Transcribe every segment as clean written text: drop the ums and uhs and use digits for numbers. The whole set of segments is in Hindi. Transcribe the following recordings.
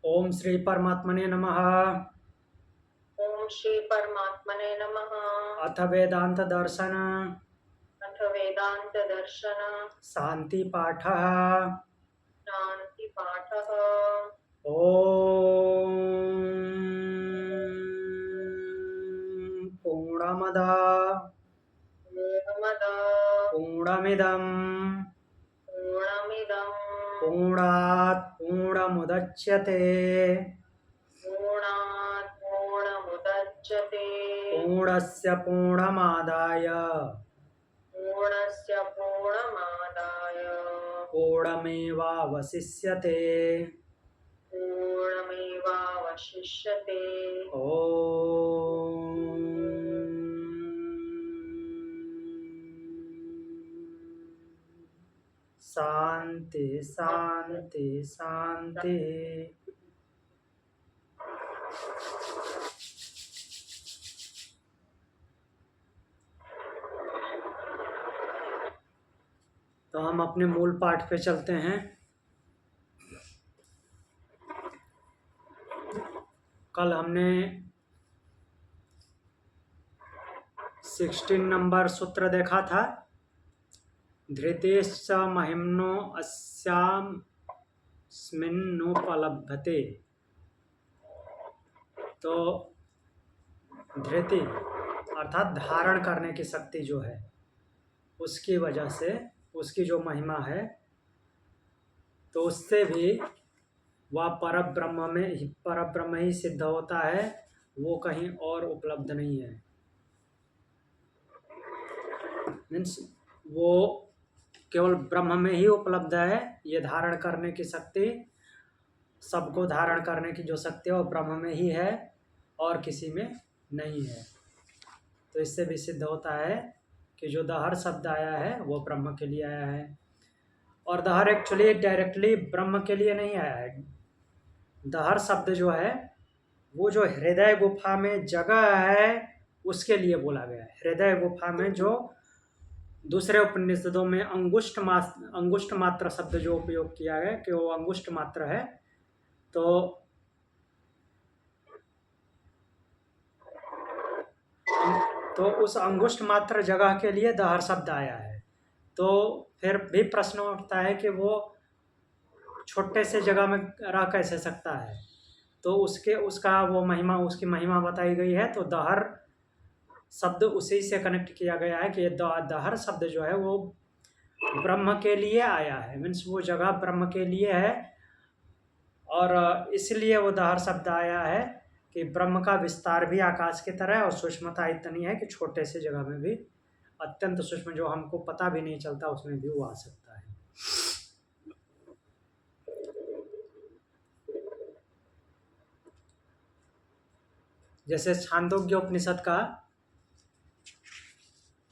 ओम श्री परमात्मने नमः। ओम श्री परमात्मने नमः। अथ वेदांत दर्शन अथ वेदांत दर्शन शांति पाठः। शांति पाठः। ओम पूर्णमद पूर्णमद पूर्णमिदं पूर्णमिदं पूर्णात् पूर्णमुदच्यते पूर्णात् पूर्णमुदच्यते पूर्णस्य पूर्णमादाय पूर्णस्य पूर्णमादाय पूर्णमेवावशिष्यते। पूर्णमेवावशिष्यते। शांति शांति शांति। तो हम अपने मूल पाठ पे चलते हैं। कल हमने 16 नंबर सूत्र देखा था। धृतेश्च महिम्नो अस्यास्मिन्नुपलभ्यते। तो धृति अर्थात धारण करने की शक्ति जो है, उसकी वजह से उसकी जो महिमा है, तो उससे भी वह परब्रह्म ही सिद्ध होता है, वो कहीं और उपलब्ध नहीं है। मीन्स वो केवल ब्रह्म में ही उपलब्ध है। ये धारण करने की शक्ति, सबको धारण करने की जो शक्ति है वो ब्रह्म में ही है और किसी में नहीं है। तो इससे भी सिद्ध होता है कि जो दहर शब्द आया है वो ब्रह्म के लिए आया है, और दहर एक्चुअली डायरेक्टली ब्रह्म के लिए नहीं आया है। दहर शब्द जो है वो जो हृदय गुफा में जगह है उसके लिए बोला गया है। हृदय गुफा में जो दूसरे उपनिषदों में अंगुष्ठ मात्र शब्द जो उपयोग किया गया कि वो अंगुष्ठ मात्र है, तो उस अंगुष्ठ मात्र जगह के लिए दहर शब्द आया है। तो फिर भी प्रश्न उठता है कि वो छोटे से जगह में रह कैसे सकता है। तो उसका वो महिमा, उसकी महिमा बताई गई है। तो दहर शब्द उसी से कनेक्ट किया गया है कि ये दहर शब्द जो है वो ब्रह्म के लिए आया है। मीन्स वो जगह ब्रह्म के लिए है, और इसलिए वो दहर शब्द आया है कि ब्रह्म का विस्तार भी आकाश की तरह है, और सूक्ष्मता इतनी है कि छोटे से जगह में भी, अत्यंत सूक्ष्म जो हमको पता भी नहीं चलता, उसमें भी वो आ सकता है। जैसे छांदोग्य उपनिषद का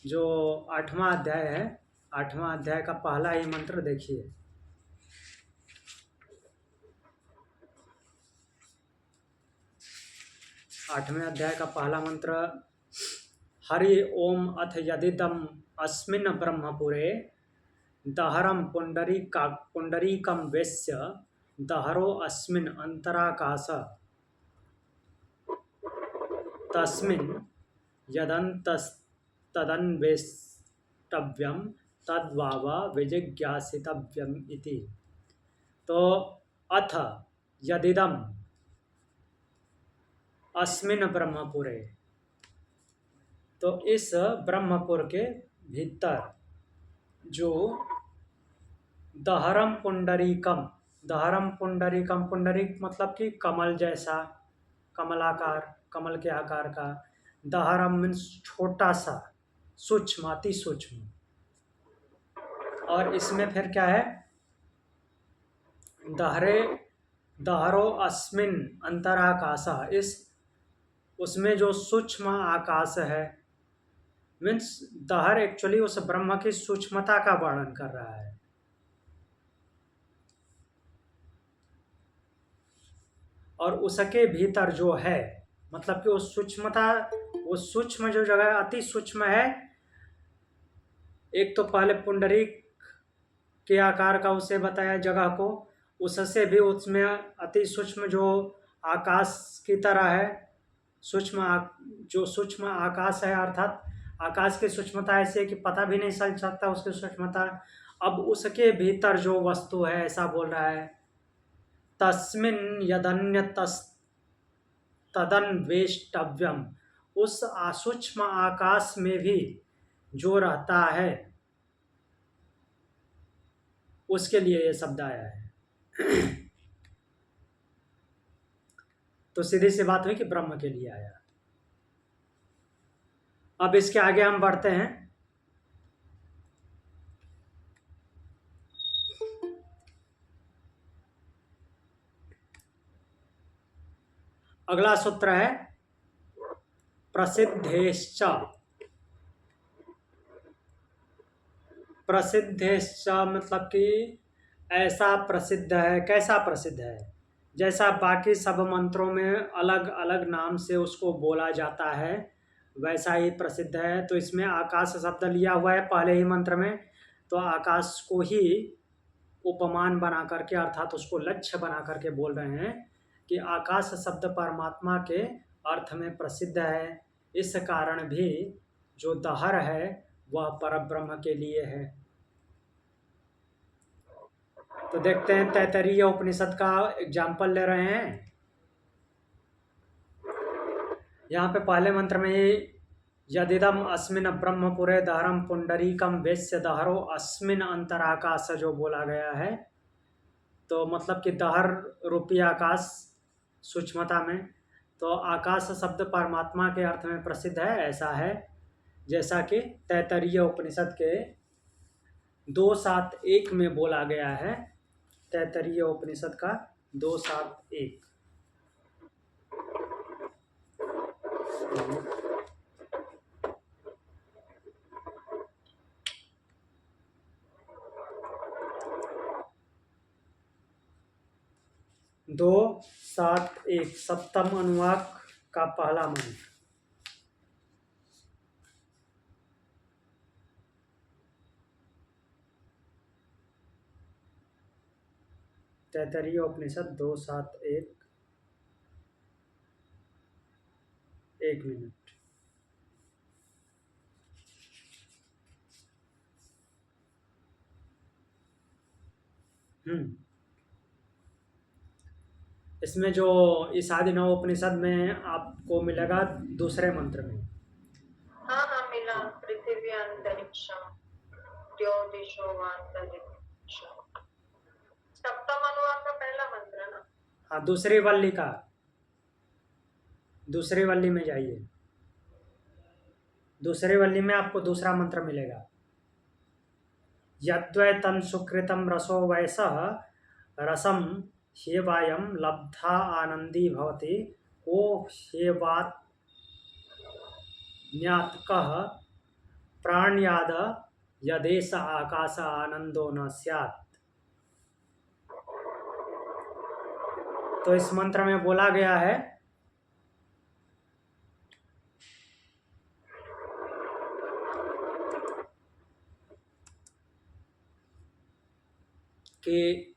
जो 8वां अध्याय है, 8वां अध्याय का पहला ही मंत्र देखिए। 8वें अध्याय का पहला मंत्र, हरि ओम अथ यदिदम अस्मिन् ब्रह्मपुरे दहरम पुंडरीकम वेश्य दहरो अस्मिन् अंतराकाश तस्मिन् यदन्तस्तदन्वेष्टव्यम तद्वाव विजिज्ञासितव्यम इति। तो अथ यदिदम अस्मिन् ब्रह्मपुरे, तो इस ब्रह्मपुर के भीतर जो दहरम पुंडरीकम, दहरम पुंडरीकम, पुंडरीक मतलब कि कमल जैसा, कमलाकार, कमल के आकार का। दहरम मीन्स छोटा सा, सूक्ष्म, अति सूक्ष्म। और इसमें फिर क्या है, दहरो अस्मिन अंतराकाश, इस उसमें जो सूक्ष्म आकाश है, मीन्स दहर एक्चुअली उस ब्रह्म की सूक्ष्मता का वर्णन कर रहा है। और उसके भीतर जो है, मतलब कि वो सूक्ष्मता, वो सूक्ष्म जो जगह अति सूक्ष्म है। एक तो पहले पुंडरीक के आकार का उसे बताया जगह को, उससे भी उसमें अति सूक्ष्म जो आकाश की तरह है, जो सूक्ष्म आकाश है, अर्थात आकाश की सूक्ष्मता ऐसी है कि पता भी नहीं चल सकता उसकी सूक्ष्मता। अब उसके भीतर जो वस्तु है, ऐसा बोल रहा है, तस्मिन यदन्य तदन्वेष्टव्यम, उस सूक्ष्म आकाश में भी जो रहता है उसके लिए ये शब्द आया है। तो सीधी सी बात हुई कि ब्रह्म के लिए आया। अब इसके आगे हम बढ़ते हैं। अगला सूत्र है प्रसिद्धेश्च। प्रसिद्धेश्च मतलब कि ऐसा प्रसिद्ध है। कैसा प्रसिद्ध है? जैसा बाकी सब मंत्रों में अलग अलग नाम से उसको बोला जाता है, वैसा ही प्रसिद्ध है। तो इसमें आकाश शब्द लिया हुआ है पहले ही मंत्र में, तो आकाश को ही उपमान बना करके, अर्थात उसको लक्ष्य बना करके बोल रहे हैं कि आकाश शब्द परमात्मा के अर्थ में प्रसिद्ध है। इस कारण भी जो दहर है वह परब्रह्म के लिए है। तो देखते हैं, तैत्तरीय उपनिषद का एग्जाम्पल ले रहे हैं। यहाँ पे पहले मंत्र में ही यदिदम अस्मिन ब्रह्मपुरे दहरम पुंडरीकम वेश्य दहरो अस्मिन अंतराकाश जो बोला गया है, तो मतलब कि दहर रूपी आकाश सूक्ष्मता में, तो आकाश शब्द परमात्मा के अर्थ में प्रसिद्ध है। ऐसा है जैसा कि तैत्तरीय उपनिषद के 2.7.1 में बोला गया है। तैत्तरीय उपनिषद का 2.7.1। दो सात एक सप्तम अनुवाक का पहला मंत्र। तैत्तरीय उपनिषद 2.7.1। 1 मिनट। इसमें जो इस आदि नव उपनिषद में आपको मिलेगा दूसरे मंत्र में। हाँ हाँ मिला। पृथ्वी अंतरिक्षम ज्योतिषो वांतरिक्षम, सप्तम अनुवाक का पहला मंत्र है ना। हाँ, दूसरी वल्ली का, दूसरी वल्ली में जाइए। दूसरी वल्ली में आपको दूसरा मंत्र मिलेगा। यद्वै तन् सुकृतं रसो वैसः रसम ह्येवायं लब्धा आनंदी भवति को ह्येवात्न्यात्कः प्राण्याद यदेश आकाश आनंदो न स्यात्। तो इस मंत्र में बोला गया है कि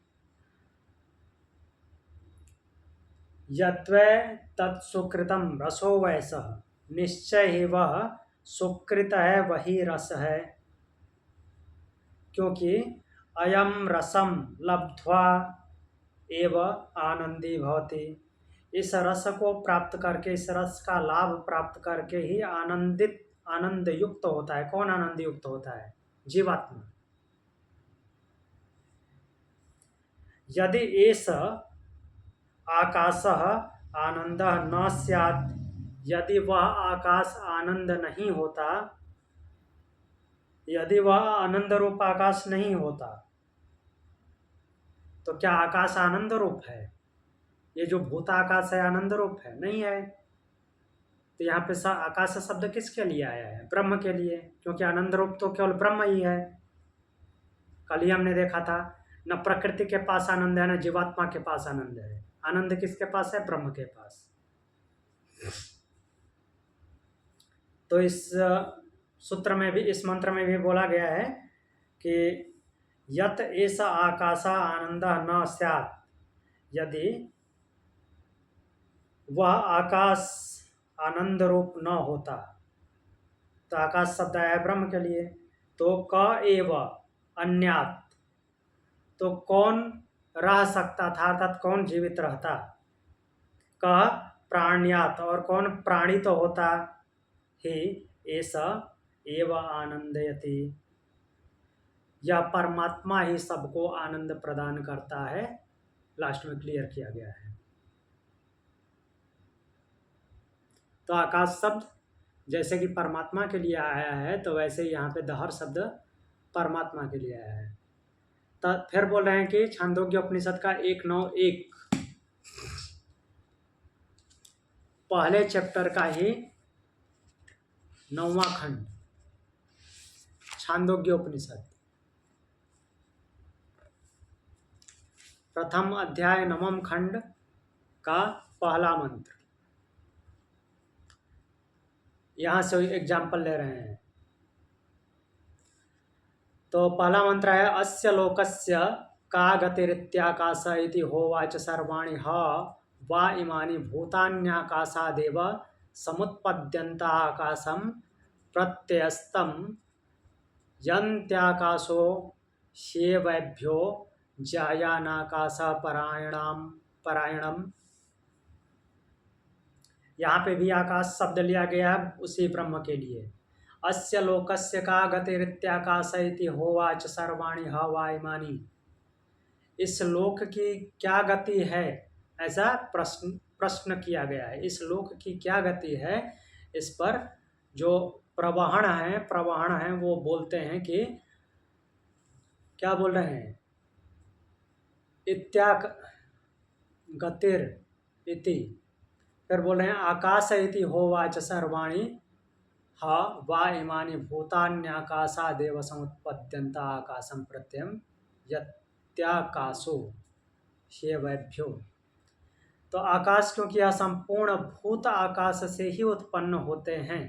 यद्वै तत्सुकृतम रसो वैसः, निश्चय ही वह सुकृत है, वही रस है। क्योंकि अयम रसम लब्ध्वा एव आनंदी भवति, इस रस को प्राप्त करके, इस रस का लाभ प्राप्त करके ही आनंद युक्त होता है। कौन आनंद युक्त होता है? जीवात्मा। यदि एष आकाशः आनंदः न स्यात्, यदि वह आकाश आनंद नहीं होता, यदि वह आनंद रूप आकाश नहीं होता, तो क्या आकाश आनंद रूप है? ये जो भूताकाश है आनंद रूप है? नहीं है। तो यहाँ पे आकाश शब्द किसके लिए आया है? ब्रह्म के लिए, क्योंकि आनंद रूप तो केवल ब्रह्म ही है। कल ही हमने देखा था, न प्रकृति के पास आनंद है, न जीवात्मा के पास आनंद है। आनंद किसके पास है? ब्रह्म के पास। तो इस सूत्र में भी, इस मंत्र में भी बोला गया है कि यत एष आकाशा आनंद न स्यात्, यदि वह आकाश आनंद रूप न होता, तो आकाश शब्द आया है ब्रह्म के लिए, तो क एव अन्यात्, तो कौन रह सकता था, अर्थात कौन जीवित रहता, क प्राण्यात, और कौन प्राणी तो होता ही, ऐसा एव आनंदयति, यह परमात्मा ही सबको आनंद प्रदान करता है। लास्ट में क्लियर किया गया है। तो आकाश शब्द जैसे कि परमात्मा के लिए आया है, तो वैसे ही यहाँ पे दहर शब्द परमात्मा के लिए आया है। तो फिर बोल रहे हैं कि छांदोग्य उपनिषद का 191 पहले चैप्टर का ही 9वां खंड, छांदोग्य उपनिषद, प्रथम अध्याय 9वां खंड का पहला मंत्र। यहाँ से एग्जाम्पल ले रहे हैं। तो पहला मंत्र है अस्य लोकस्य का गतिरित्याकाश इति होवाच सर्वाणि ह वा इमानि भूतान्याकाशादेव समुत्पद्यन्त आकाशं प्रत्यस्तम यन्त्याकाशो शेवैभ्यो परायणम। यहाँ पे भी आकाश शब्द लिया गया है उसी ब्रह्म के लिए। अस्य लोकस्य का गतिरित्याकाश इति होवाच सर्वाणि ह वा इमानि, इस लोक की क्या गति है, ऐसा प्रश्न किया गया है। इस लोक की क्या गति है, इस पर जो प्रवहण है वो बोलते हैं कि क्या बोल रहे हैं, इत्याक गतिर इति, फिर बोल रहे हैं आकाश इति होवाच सर्वाणि ह वा इमानि भूतान्याकाशादेव समुत्पद्यन्त आकाशं प्रत्ययम् यत्याकाशो शेवैभ्यो। तो आकाश क्योंकि यह संपूर्ण भूत आकाश से ही उत्पन्न होते हैं।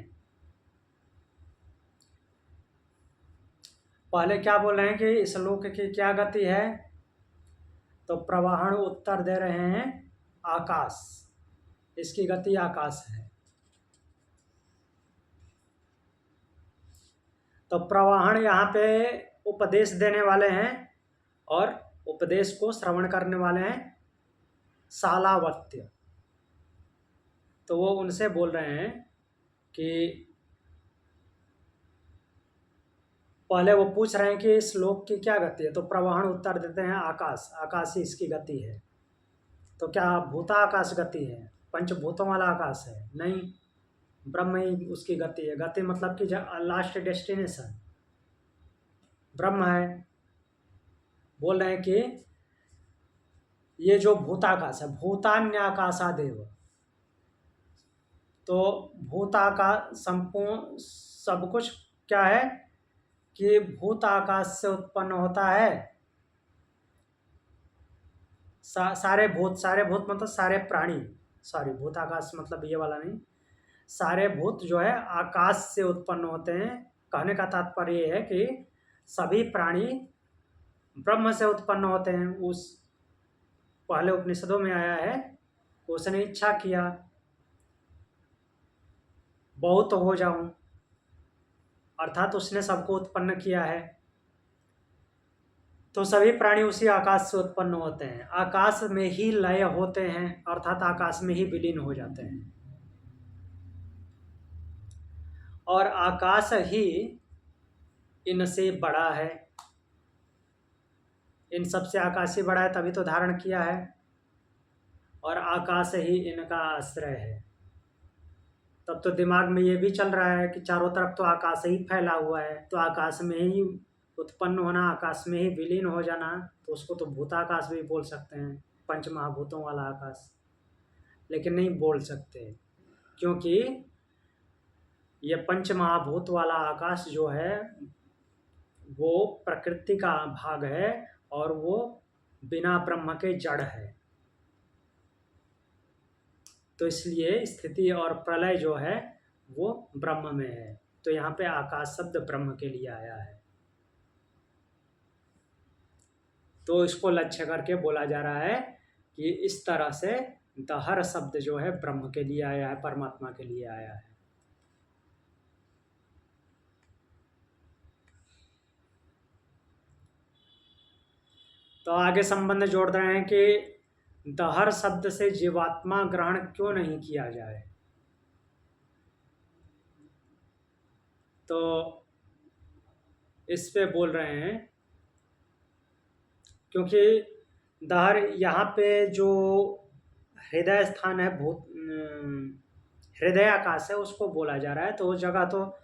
पहले क्या बोल रहे हैं कि इस लोक की क्या गति है, तो प्रवाहण उत्तर दे रहे हैं आकाश, इसकी गति आकाश है। तो प्रवाहण यहाँ पे उपदेश देने वाले हैं और उपदेश को श्रवण करने वाले हैं शालावत्य। तो वो उनसे बोल रहे हैं कि पहले वो पूछ रहे हैं कि इस लोक की क्या गति है, तो प्रवाहण उत्तर देते हैं आकाश, आकाश ही इसकी गति है। तो क्या भूताकाश गति है, पंचभूतों वाला आकाश है? नहीं, ब्रह्म ही उसकी गति है। गति मतलब कि लास्ट डेस्टिनेशन ब्रह्म है। बोल रहे हैं कि ये जो भूताकाश है, भूतान्याकाशादेव, तो भूताकाश संपूर्ण सब कुछ क्या है कि भूत आकाश से उत्पन्न होता है। सारे भूत मतलब सारे प्राणी, सॉरी भूत आकाश मतलब ये वाला नहीं, सारे भूत जो है आकाश से उत्पन्न होते हैं। कहने का तात्पर्य ये है कि सभी प्राणी ब्रह्म से उत्पन्न होते हैं। उस पहले उपनिषदों में आया है, उसने इच्छा किया बहुत हो जाऊं, अर्थात उसने सबको उत्पन्न किया है। तो सभी प्राणी उसी आकाश से उत्पन्न होते हैं, आकाश में ही लय होते हैं, अर्थात आकाश में ही विलीन हो जाते हैं। और आकाश ही इनसे बड़ा है, इन सबसे आकाश ही बड़ा है, तभी तो धारण किया है। और आकाश ही इनका आश्रय है। तब तो दिमाग में ये भी चल रहा है कि चारों तरफ तो आकाश ही फैला हुआ है, तो आकाश में ही उत्पन्न होना, आकाश में ही विलीन हो जाना, तो उसको तो भूताकाश भी बोल सकते हैं, पंच महाभूतों वाला आकाश। लेकिन नहीं बोल सकते, क्योंकि ये पंच महाभूत वाला आकाश जो है वो प्रकृति का भाग है और वो बिना ब्रह्म के जड़ है। तो इसलिए स्थिति और प्रलय जो है वो ब्रह्म में है। तो यहाँ पे आकाश शब्द ब्रह्म के लिए आया है। तो इसको लक्ष्य करके बोला जा रहा है कि इस तरह से दहर शब्द जो है ब्रह्म के लिए आया है, परमात्मा के लिए आया है। तो आगे संबंध जोड़ रहे हैं कि दहर शब्द से जीवात्मा ग्रहण क्यों नहीं किया जाए। तो इस पे बोल रहे हैं क्योंकि दहर यहाँ पे जो हृदय स्थान है, हृदय आकाश है, उसको बोला जा रहा है। तो उस जगह तो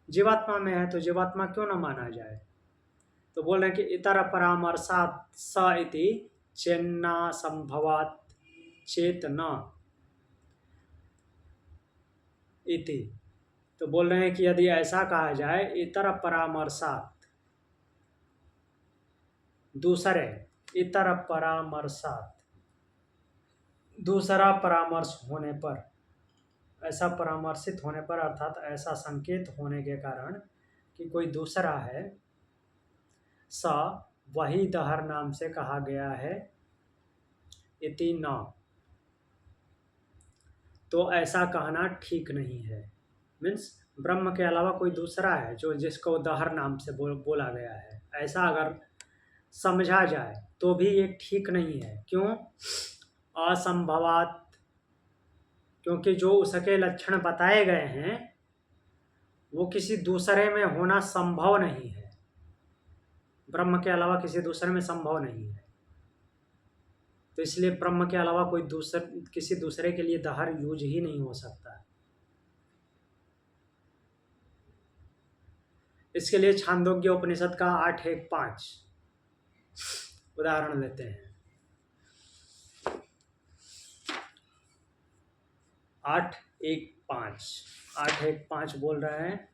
जीवात्मा में है, तो जीवात्मा क्यों न माना जाए। तो बोल रहे हैं कि इतर परामर्शात् स इति चेन्ना संभवात् चेतना इति। तो बोल रहे हैं कि यदि ऐसा कहा जाए, इतर परामर्शात्, दूसरे, इतर परामर्शात्, दूसरा परामर्श होने पर, ऐसा परामर्शित होने पर, अर्थात ऐसा संकेत होने के कारण कि कोई दूसरा है, स वही दहर नाम से कहा गया है, इति न, तो ऐसा कहना ठीक नहीं है। मीन्स ब्रह्म के अलावा कोई दूसरा है जो जिसको दहर नाम से बोला गया है, ऐसा अगर समझा जाए तो भी ये ठीक नहीं है। क्यों? असंभवात, क्योंकि जो उसके लक्षण बताए गए हैं वो किसी दूसरे में होना संभव नहीं है, ब्रह्म के अलावा किसी दूसरे में संभव नहीं है। तो इसलिए ब्रह्म के अलावा कोई किसी दूसरे के लिए दहर यूज ही नहीं हो सकता। इसके लिए छांदोग्य उपनिषद का 8.1.5 उदाहरण लेते हैं। 8.1.5 बोल रहे हैं,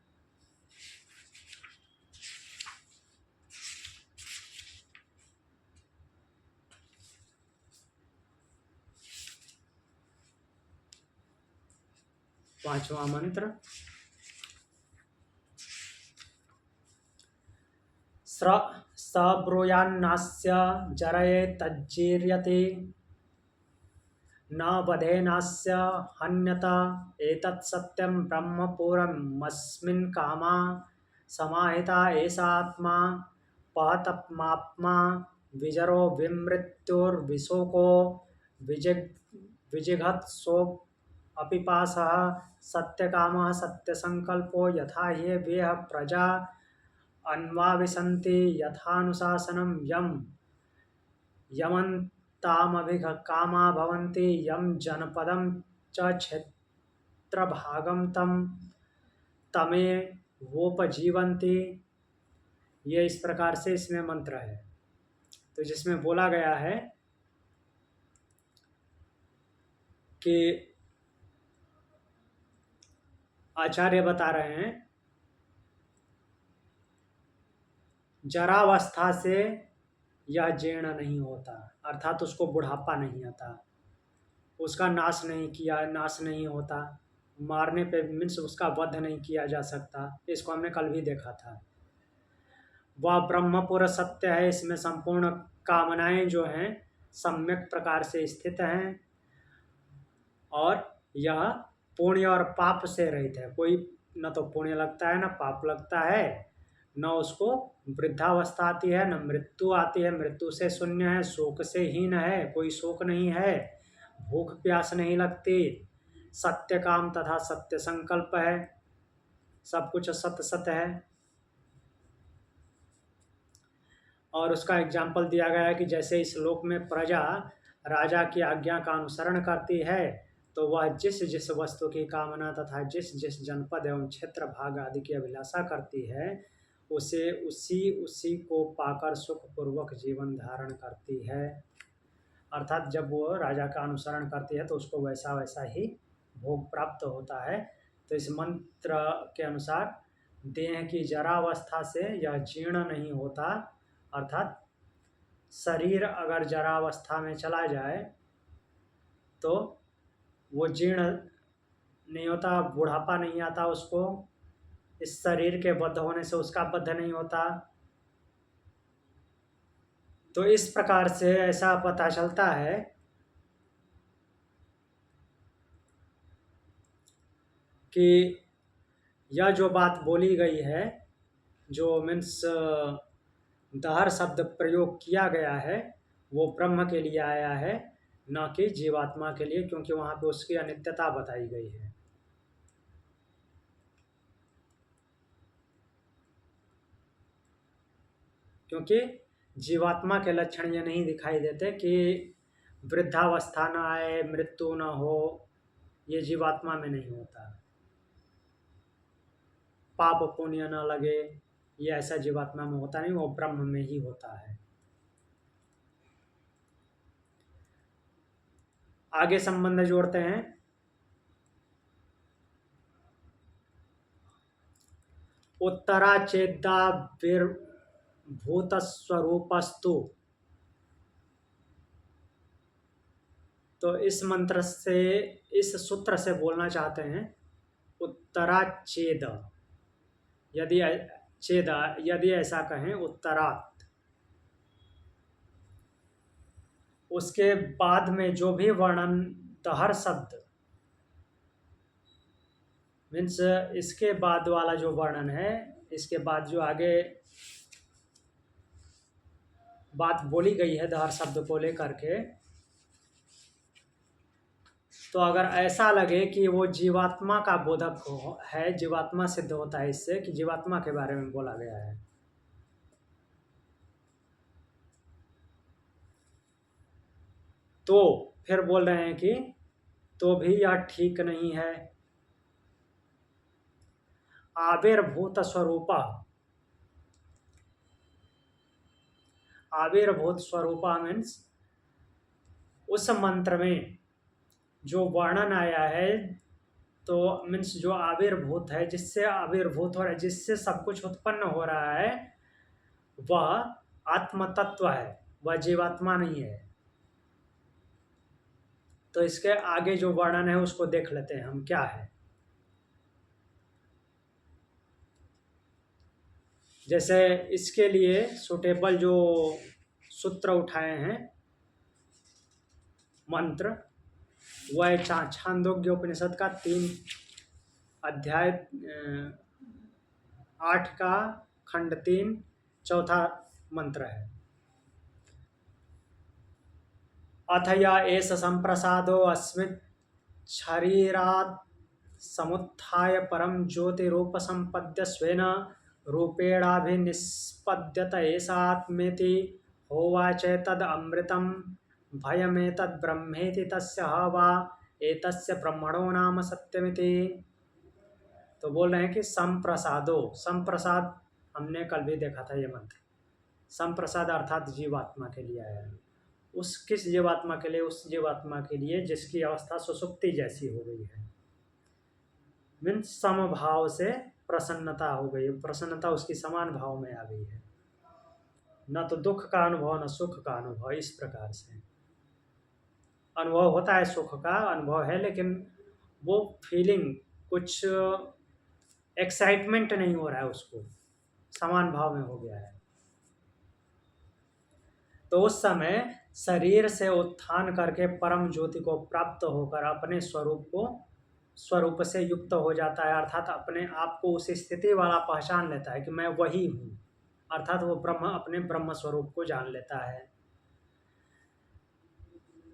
पांचवा मंत्र, स ब्रूयान्नास्य जरये तज्जीर्यते न वधेनास्य हन्यत एतत् सत्यं ब्रह्म पूर्वमस्मिन् कामा समाहिता एषा आत्मा पहतमात्मा विजरो विमृत्युर्विशोको विजिघत्सो अपिपासः सत्यकामः सत्यसंकल्पो यथा ये वेह प्रजा अन्वाविशन्ति यथानुशासनं यम यमन्तामभिकामा भवन्ति यम जनपदं च क्षेत्रभागं तमेवोपजीवन्ति। ये इस प्रकार से इसमें मंत्र है। तो जिसमें बोला गया है कि आचार्य बता रहे हैं, जरावस्था से यह जीर्ण नहीं होता, अर्थात उसको बुढ़ापा नहीं आता, उसका नाश नहीं होता, मारने पे मीन्स उसका वध नहीं किया जा सकता। इसको हमने कल भी देखा था। वह ब्रह्मपुर सत्य है, इसमें संपूर्ण कामनाएं जो हैं सम्यक प्रकार से स्थित हैं और यह पुण्य और पाप से रहित है। कोई न तो पुण्य लगता है न पाप लगता है, न उसको वृद्धावस्था आती है न मृत्यु आती है, मृत्यु से शून्य है, शोक से हीन है, कोई शोक नहीं है, भूख प्यास नहीं लगती, सत्य काम तथा सत्य संकल्प है, सब कुछ सत्य सत्य है। और उसका एग्जाम्पल दिया गया है कि जैसे इस लोक में प्रजा राजा की आज्ञा का अनुसरण करती है, तो वह जिस जिस वस्तु की कामना तथा जिस जिस जनपद एवं क्षेत्र भाग आदि की अभिलाषा करती है, उसे उसी को पाकर सुखपूर्वक जीवन धारण करती है। अर्थात जब वो राजा का अनुसरण करती है तो उसको वैसा वैसा ही भोग प्राप्त होता है। तो इस मंत्र के अनुसार देह की जरावस्था से यह जीर्ण नहीं होता, अर्थात शरीर अगर जरावस्था में चला जाए तो वो जीर्ण नहीं होता, बुढ़ापा नहीं आता उसको, इस शरीर के बद्ध होने से उसका बद्ध नहीं होता। तो इस प्रकार से ऐसा पता चलता है कि यह जो बात बोली गई है, जो मीन्स दहर शब्द प्रयोग किया गया है, वो ब्रह्म के लिए आया है, न कि जीवात्मा के लिए, क्योंकि वहाँ पे उसकी अनित्यता बताई गई है। क्योंकि जीवात्मा के लक्षण ये नहीं दिखाई देते कि वृद्धावस्था न आए, मृत्यु न हो, ये जीवात्मा में नहीं होता। पाप पुण्य न लगे, ये ऐसा जीवात्मा में होता नहीं, वो ब्रह्म में ही होता है। आगे संबंध जोड़ते हैं। उत्तरा चेदा भूत स्वरूपस्तु। तो इस मंत्र से, इस सूत्र से बोलना चाहते हैं उत्तरा चेद, यदि चेदा, यदि ऐसा कहें उत्तरात, उसके बाद में जो भी वर्णन तहर शब्द मीन्स इसके बाद वाला जो वर्णन है, इसके बाद जो आगे बात बोली गई है दहर शब्द को लेकर के, तो अगर ऐसा लगे कि वो जीवात्मा का बोधक है, जीवात्मा सिद्ध होता है इससे कि जीवात्मा के बारे में बोला गया है, तो फिर बोल रहे हैं कि तो भी यह ठीक नहीं है। आविर्भूत स्वरूपा, आविर्भूत स्वरूपा मीन्स उस मंत्र में जो वर्णन आया है, तो मीन्स जो आविर्भूत है, जिससे आविर्भूत हो रहा है, जिससे सब कुछ उत्पन्न हो रहा है, वह आत्म तत्व है, वह जीवात्मा नहीं है। तो इसके आगे जो वर्णन है उसको देख लेते हैं हम क्या है। जैसे इसके लिए सुटेबल जो सूत्र उठाए हैं मंत्र, वह छांदोग्य उपनिषद का 3 अध्याय 8 का खंड 3 चौथा मंत्र है। अथ या एष संप्रसादो अस्मिन् शरीरात् समुत्थाय परम ज्योतिरूप संपद्य स्वेन रूपेणाभिनिष्पद्यत एषात्मेति होवाच तद अमृतं भयमेतद् ब्रह्मेति तस्य ह वा एतस्य ब्रह्मणो नाम सत्यमिति। तो बोल रहे हैं कि संप्रसादो, संप्रसाद हमने कल भी देखा था ये मंत्र। संप्रसाद अर्थात जीवात्मा के लिए आया है। उस किस जीवात्मा के लिए? उस जीवात्मा के लिए जिसकी अवस्था सुसुप्ति जैसी हो गई है, मीन्स समभाव से प्रसन्नता हो गई, प्रसन्नता उसकी समान भाव में आ गई है, न तो दुख का अनुभव न सुख का अनुभव। इस प्रकार से अनुभव होता है, सुख का अनुभव है, लेकिन वो फीलिंग कुछ एक्साइटमेंट नहीं हो रहा है, उसको समान भाव में हो गया है। तो उस समय शरीर से उत्थान करके परम ज्योति को प्राप्त होकर अपने स्वरूप से युक्त हो जाता है, अर्थात अपने आप को उस स्थिति वाला पहचान लेता है कि मैं वही हूँ, अर्थात वो ब्रह्म, अपने ब्रह्म स्वरूप को जान लेता है।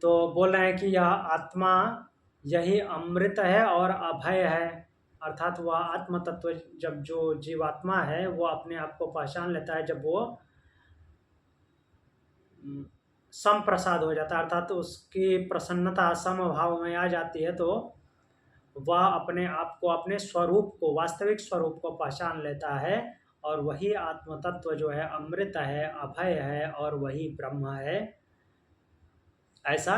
तो बोल रहे हैं कि यह आत्मा यही अमृत है और अभय है, अर्थात वह आत्म तत्व, जब जो जीवात्मा है वो अपने आप को पहचान लेता है, जब वो संप्रसाद हो जाता है, अर्थात उसकी प्रसन्नता समभाव में आ जाती है, तो वह अपने आप को, अपने स्वरूप को, वास्तविक स्वरूप को पहचान लेता है, और वही आत्म तत्व जो है अमृत है, अभय है और वही ब्रह्म है, ऐसा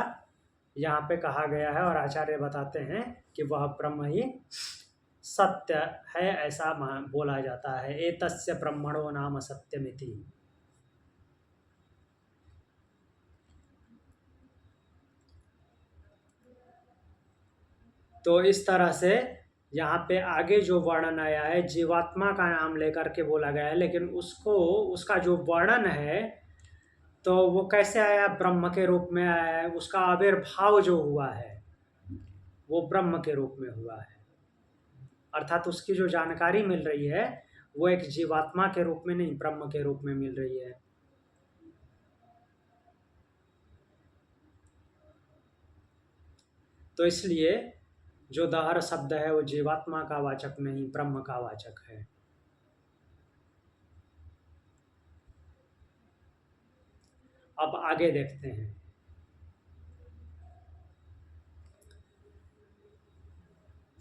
यहाँ पे कहा गया है। और आचार्य बताते हैं कि वह ब्रह्म ही सत्य है, ऐसा बोला जाता है। एतस्य ब्रह्मणो नाम सत्यमिति। तो इस तरह से यहाँ पे आगे जो वर्णन आया है, जीवात्मा का नाम लेकर के बोला गया है, लेकिन उसका जो वर्णन है तो वो कैसे आया? ब्रह्म के रूप में आया है। उसका आविर्भाव जो हुआ है वो ब्रह्म के रूप में हुआ है। अर्थात उसकी जो जानकारी मिल रही है वो एक जीवात्मा के रूप में नहीं, ब्रह्म के रूप में मिल रही है। तो इसलिए जो दहर शब्द है वो जीवात्मा का वाचक नहीं, ब्रह्म का वाचक है। अब आगे देखते हैं।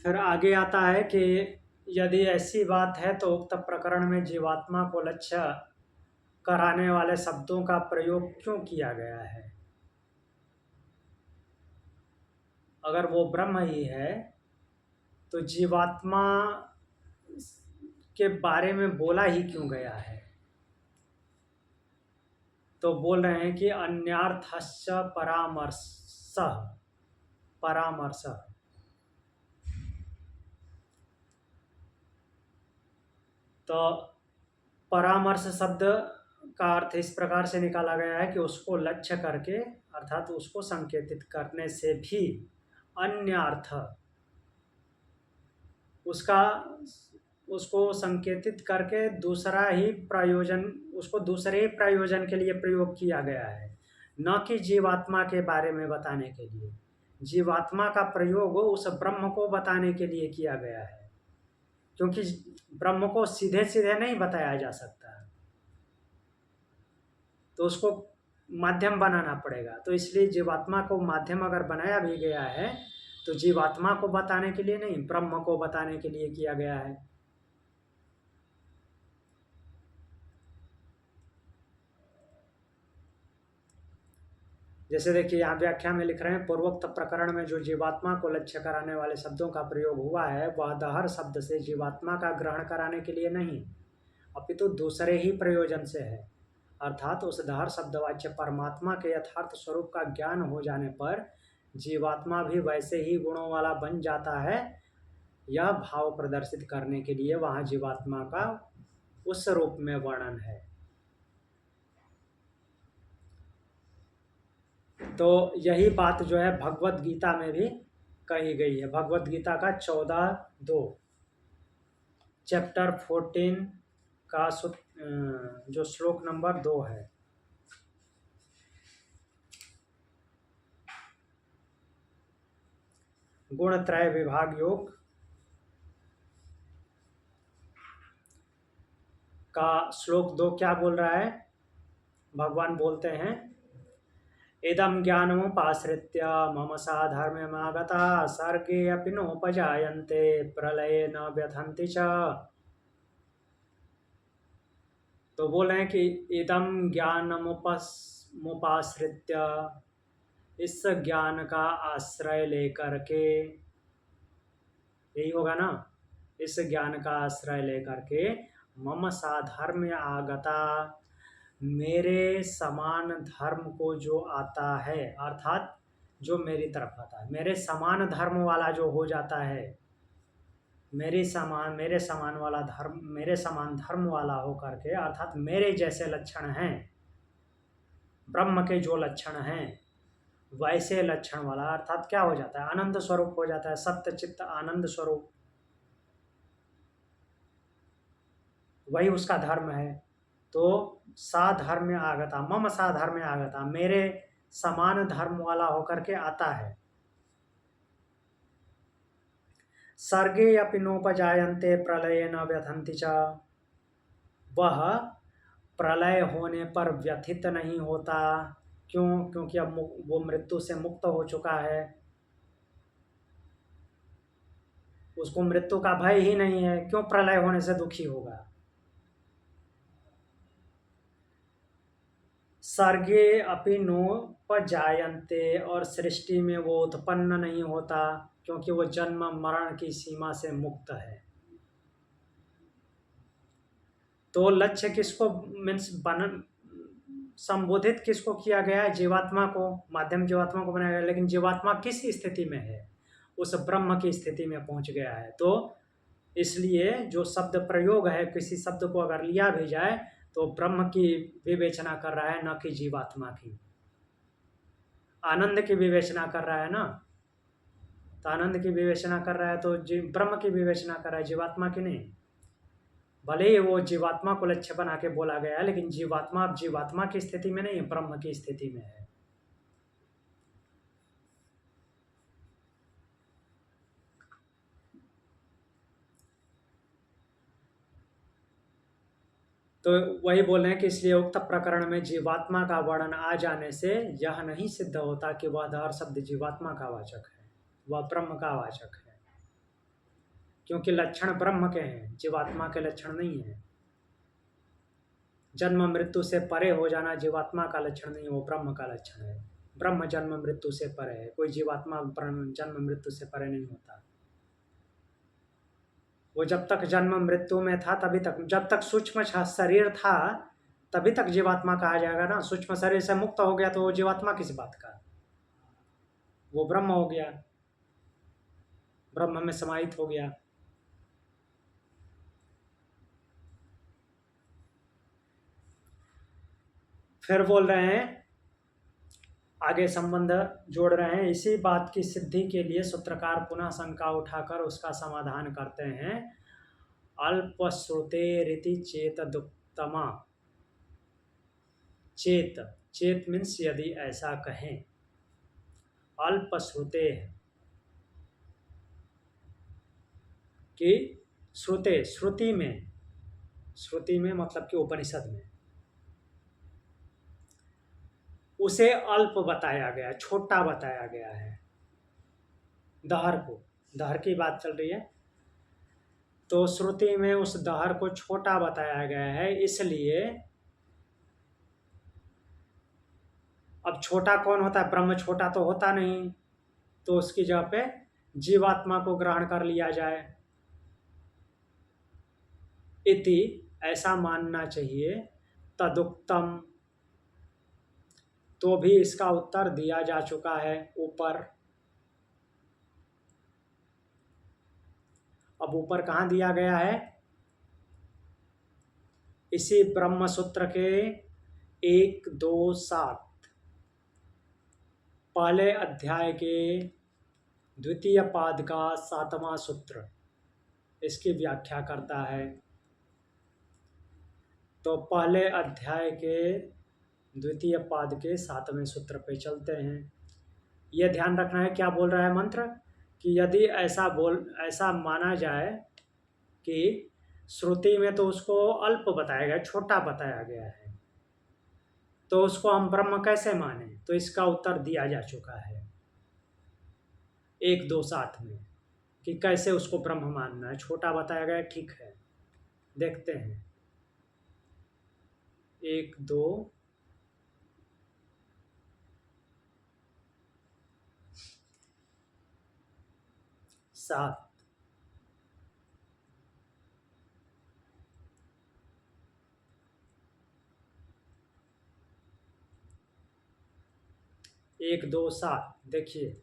फिर आगे आता है कि यदि ऐसी बात है तो उक्त प्रकरण में जीवात्मा को लक्ष्य कराने वाले शब्दों का प्रयोग क्यों किया गया है? अगर वो ब्रह्म ही है तो जीवात्मा के बारे में बोला ही क्यों गया है? तो बोल रहे हैं कि अन्यार्थश्च परामर्शः, परामर्श। तो परामर्श शब्द का अर्थ इस प्रकार से निकाला गया है कि उसको लक्ष्य करके अर्थात उसको संकेतित करने से भी अन्य अर्थ उसको संकेतित करके दूसरा ही प्रयोजन, उसको दूसरे ही प्रयोजन के लिए प्रयोग किया गया है, न कि जीवात्मा के बारे में बताने के लिए। जीवात्मा का प्रयोग उस ब्रह्म को बताने के लिए किया गया है, क्योंकि ब्रह्म को सीधे सीधे नहीं बताया जा सकता, तो उसको माध्यम बनाना पड़ेगा। तो इसलिए जीवात्मा को माध्यम अगर बनाया भी गया है तो जीवात्मा को बताने के लिए नहीं, ब्रह्म को बताने के लिए किया गया है। जैसे देखिए यहाँ व्याख्या में लिख रहे हैं, पूर्वोक्त प्रकरण में जो जीवात्मा को लक्ष्य कराने वाले शब्दों का प्रयोग हुआ है वह दहर शब्द से जीवात्मा का ग्रहण कराने के लिए नहीं, अपितु दूसरे ही प्रयोजन से है। अर्थात उस दहर शब्दवाच्य परमात्मा के यथार्थ स्वरूप का ज्ञान हो जाने पर जीवात्मा भी वैसे ही गुणों वाला बन जाता है, यह भाव प्रदर्शित करने के लिए वहाँ जीवात्मा का उस रूप में वर्णन है। तो यही बात जो है भगवत गीता में भी कही गई है। भगवत गीता का 14:2 चैप्टर 14 का जो श्लोक नंबर 2 है, गुणत्रय विभाग योग का श्लोक 2 क्या बोल रहा है? भगवान बोलते हैं, इदं ज्ञानमुपाश्रित्य मम साधर्म्यमागता सर्गे अपि नोपजायन्ते प्रलये न व्यथन्ति च। तो बोल रहे हैं कि इदं ज्ञानमुपाश्रित्य, इस ज्ञान का आश्रय लेकर के, यही होगा ना, इस ज्ञान का आश्रय लेकर के मम साधर्म्य आगता, मेरे समान धर्म को जो आता है, अर्थात जो मेरी तरफ आता है, मेरे समान धर्म वाला जो हो जाता है, मेरे समान धर्म वाला हो करके, अर्थात मेरे जैसे लक्षण हैं, ब्रह्म के जो लक्षण हैं वैसे लक्षण वाला, अर्थात क्या हो जाता है? आनंद स्वरूप हो जाता है, सत्य चित्त आनंद स्वरूप, वही उसका धर्म है। तो साधर्म्य आगता, मम साधर्म्य आगता, मेरे समान धर्म वाला होकर के आता है। सर्गे अपि नोपजायन्ते प्रलये न व्यथन्ति च, वह प्रलय होने पर व्यथित नहीं होता। क्यों? क्योंकि अब वो मृत्यु से मुक्त हो चुका है, उसको मृत्यु का भय ही नहीं है, क्यों प्रलय होने से दुखी होगा? सर्गे अपि नोपजायन्ते, और सृष्टि में वो उत्पन्न नहीं होता, क्योंकि वो जन्म मरण की सीमा से मुक्त है। तो लक्ष्य किसको मीन्स संबोधित किसको किया गया है? जीवात्मा को, माध्यम जीवात्मा को बनाया गया, लेकिन जीवात्मा किस स्थिति में है? उस ब्रह्म की स्थिति में पहुंच गया है। तो इसलिए जो शब्द प्रयोग है, किसी शब्द को अगर लिया भी जाए तो ब्रह्म की विवेचना कर रहा है, न कि जीवात्मा की। आनंद की विवेचना कर रहा है ना। तो आनंद की विवेचना कर रहा है तो ब्रह्म की विवेचना कर रहा है, जीवात्मा की नहीं। भले ही वो जीवात्मा को लक्ष्य बना के बोला गया है, लेकिन जीवात्मा अब जीवात्मा की स्थिति में नहीं, ब्रह्म की स्थिति में है। तो वही बोल रहे हैं कि इसलिए उक्त प्रकरण में जीवात्मा का वर्णन आ जाने से यह नहीं सिद्ध होता कि वह दहर शब्द जीवात्मा का वाचक है, वह ब्रह्म का वाचक है, क्योंकि लक्षण ब्रह्म के हैं, जीवात्मा के लक्षण नहीं है। जन्म मृत्यु से परे हो जाना जीवात्मा का लक्षण नहीं, वो ब्रह्म का लक्षण है। ब्रह्म जन्म मृत्यु से परे है, कोई जीवात्मा जन्म मृत्यु से परे नहीं होता। वो जब तक जन्म मृत्यु में था तभी तक, जब तक सूक्ष्म शरीर था तभी तक जीवात्मा कहा जाएगा ना। सूक्ष्म शरीर से मुक्त हो गया तो वो जीवात्मा किस बात का, वो ब्रह्म हो गया, ब्रह्म में समाहित हो गया। फिर बोल रहे हैं, आगे संबंध जोड़ रहे हैं, इसी बात की सिद्धि के लिए सूत्रकार पुनः शंका उठाकर उसका समाधान करते हैं। अल्पश्रुतेरिति चेतदुक्तमा। चेत, चेत मीन्स यदि ऐसा कहें, अल्पश्रुते कि श्रुते, श्रुति में, श्रुति में मतलब कि उपनिषद में उसे अल्प बताया गया, छोटा बताया गया है। दहर को, दहर की बात चल रही है, तो श्रुति में उस दहर को छोटा बताया गया है। इसलिए अब छोटा कौन होता है, ब्रह्म छोटा तो होता नहीं, तो उसकी जगह पे जीवात्मा को ग्रहण कर लिया जाए। इति, ऐसा मानना चाहिए। तदुक्तम, तो भी इसका उत्तर दिया जा चुका है ऊपर। अब ऊपर कहाँ दिया गया है, इसी ब्रह्म सूत्र के 1, 2, 7 पहले अध्याय के द्वितीय पाद का 7वां सूत्र इसकी व्याख्या करता है। तो पहले अध्याय के द्वितीय पाद के 7वें सूत्र पे चलते हैं। यह ध्यान रखना है, क्या बोल रहा है मंत्र, कि यदि ऐसा माना जाए कि श्रुति में तो उसको अल्प बताया गया, छोटा बताया गया है, तो उसको हम ब्रह्म कैसे माने, तो इसका उत्तर दिया जा चुका है 1, 2, 7 में कि कैसे उसको ब्रह्म मानना है। छोटा बताया गया, ठीक है, देखते हैं 1, 2, 7। एक, दो, 7 देखिए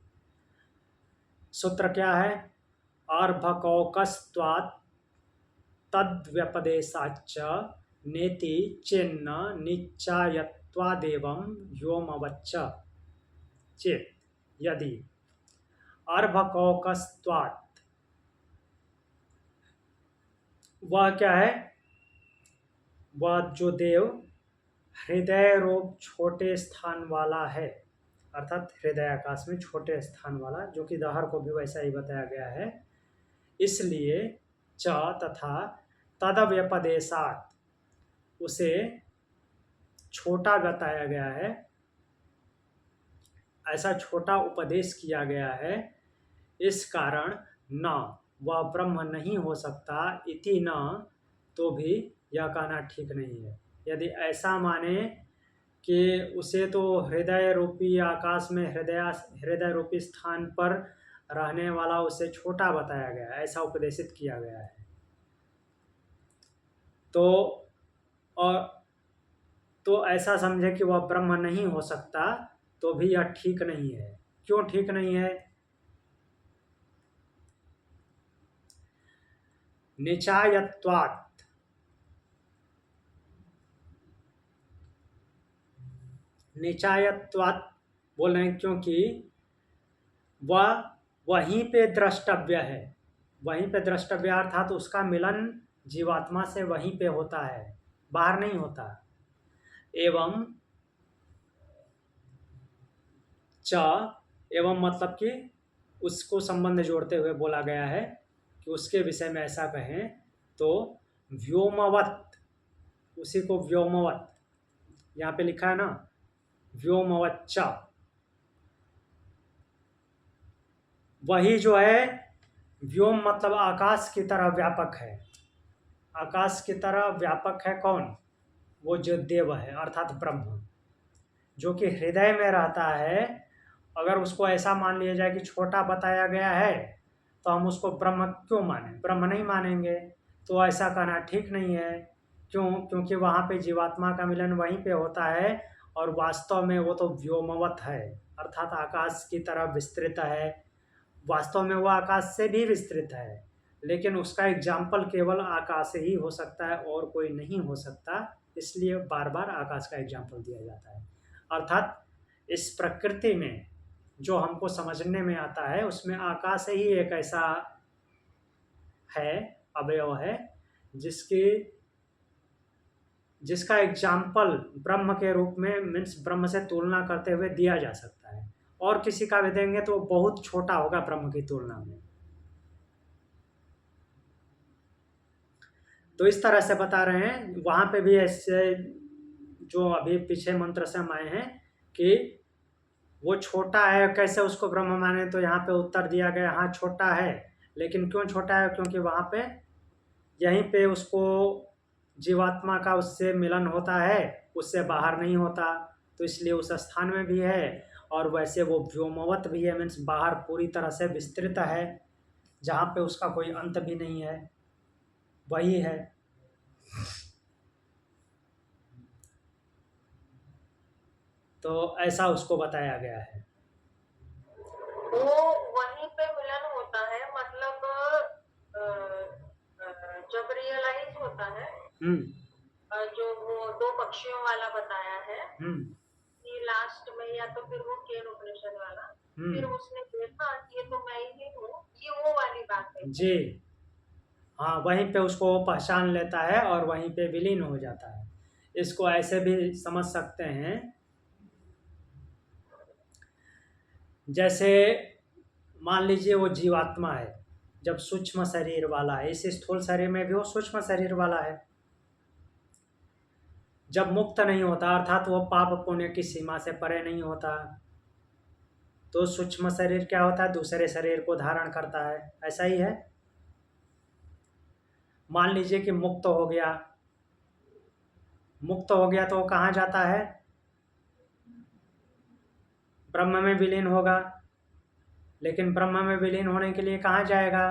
सूत्र क्या है, अर्भकौकस्त्वात् तद्व्यपदेशाच्च नेति चिन्ह निश्चायत्वादेवं व्योमवच्च चेत। यदि अर्भकौकस्त्वात्, वह क्या है, वह जो देव हृदय रूप छोटे स्थान वाला है, अर्थात हृदय आकाश में छोटे स्थान वाला, जो कि दहर को भी वैसा ही बताया गया है। इसलिए च तथा तदव्यपदेशात, उसे छोटा बताया गया है, ऐसा छोटा उपदेश किया गया है, इस कारण न वह ब्रह्म नहीं हो सकता। इति न, तो भी यह कहना ठीक नहीं है। यदि ऐसा माने कि उसे तो हृदय रूपी आकाश में, हृदय रूपी स्थान पर रहने वाला उसे छोटा बताया गया है, ऐसा उपदेशित किया गया है, तो ऐसा समझे कि वह ब्रह्म नहीं हो सकता, तो भी यह ठीक नहीं है। क्यों ठीक नहीं है, निचायत्वात्, निचायत्वात् बोल रहे हैं क्योंकि वह वहीं पे द्रष्टव्य है, वहीं पे द्रष्टव्य अर्थात उसका मिलन जीवात्मा से वहीं पे होता है, बाहर नहीं होता। एवं च, एवं मतलब कि उसको संबंध जोड़ते हुए बोला गया है कि उसके विषय में ऐसा कहें तो व्योमवत, उसी को व्योमवत यहाँ पे लिखा है ना, व्योमवच्च, वही जो है व्योम मतलब आकाश की तरह व्यापक है। आकाश की तरह व्यापक है कौन? वो जो देव है अर्थात ब्रह्म, जो कि हृदय में रहता है। अगर उसको ऐसा मान लिया जाए कि छोटा बताया गया है तो हम उसको ब्रह्म क्यों माने? ब्रह्म नहीं मानेंगे। तो ऐसा कहना ठीक नहीं है। क्यों? क्योंकि वहाँ पे जीवात्मा का मिलन वहीं पे होता है और वास्तव में वो तो व्योमवत है, अर्थात आकाश की तरह विस्तृत है। वास्तव में वो आकाश से भी विस्तृत है, लेकिन उसका एग्जाम्पल केवल आकाश ही हो सकता है और कोई नहीं हो सकता, इसलिए बार बार आकाश का एग्जाम्पल दिया जाता है। अर्थात इस प्रकृति में जो हमको समझने में आता है उसमें आकाश ही एक ऐसा है, अवयव है, जिसका एग्जाम्पल ब्रह्म के रूप में मीन्स ब्रह्म से तुलना करते हुए दिया जा सकता है। और किसी का भी देंगे तो बहुत छोटा होगा ब्रह्म की तुलना में। तो इस तरह से बता रहे हैं। वहाँ पे भी ऐसे जो अभी पीछे मंत्र से हम आए हैं कि वो छोटा है, कैसे उसको ब्रह्म माने? तो यहाँ पे उत्तर दिया गया हाँ छोटा है, लेकिन क्यों छोटा है? क्योंकि वहाँ पे यहीं पे उसको जीवात्मा का उससे मिलन होता है, उससे बाहर नहीं होता, तो इसलिए उस स्थान में भी है। और वैसे वो व्योमवत भी है, मीन्स बाहर पूरी तरह से विस्तृत है, जहाँ पे उसका कोई अंत भी नहीं है, वही है। तो ऐसा उसको बताया गया है। वो वहीं पे मिलन होता है, मतलब अ, जब रियलाइज होता है जो वो दो पक्षियों वाला बताया है कि लास्ट में, या तो फिर वो केन उपनिषद वाला, फिर उसने देखा कि ये तो मैं ही हूँ, ये वो वाली बात है जी। हाँ, वहीं पे उसको वो पहचान लेता है और वहीं पे विलीन हो जाता है। इसको ऐसे भी समझ सकते हैं, जैसे मान लीजिए वो जीवात्मा है, जब सूक्ष्म शरीर वाला है, इस स्थूल शरीर में भी वो सूक्ष्म शरीर वाला है। जब मुक्त नहीं होता अर्थात वो पाप पुण्य की सीमा से परे नहीं होता, तो सूक्ष्म शरीर क्या होता है? दूसरे शरीर को धारण करता है। ऐसा ही है। मान लीजिए कि मुक्त हो गया, मुक्त हो गया तो वो कहाँ जाता है? ब्रह्म में विलीन होगा। लेकिन ब्रह्म में विलीन होने के लिए कहाँ जाएगा?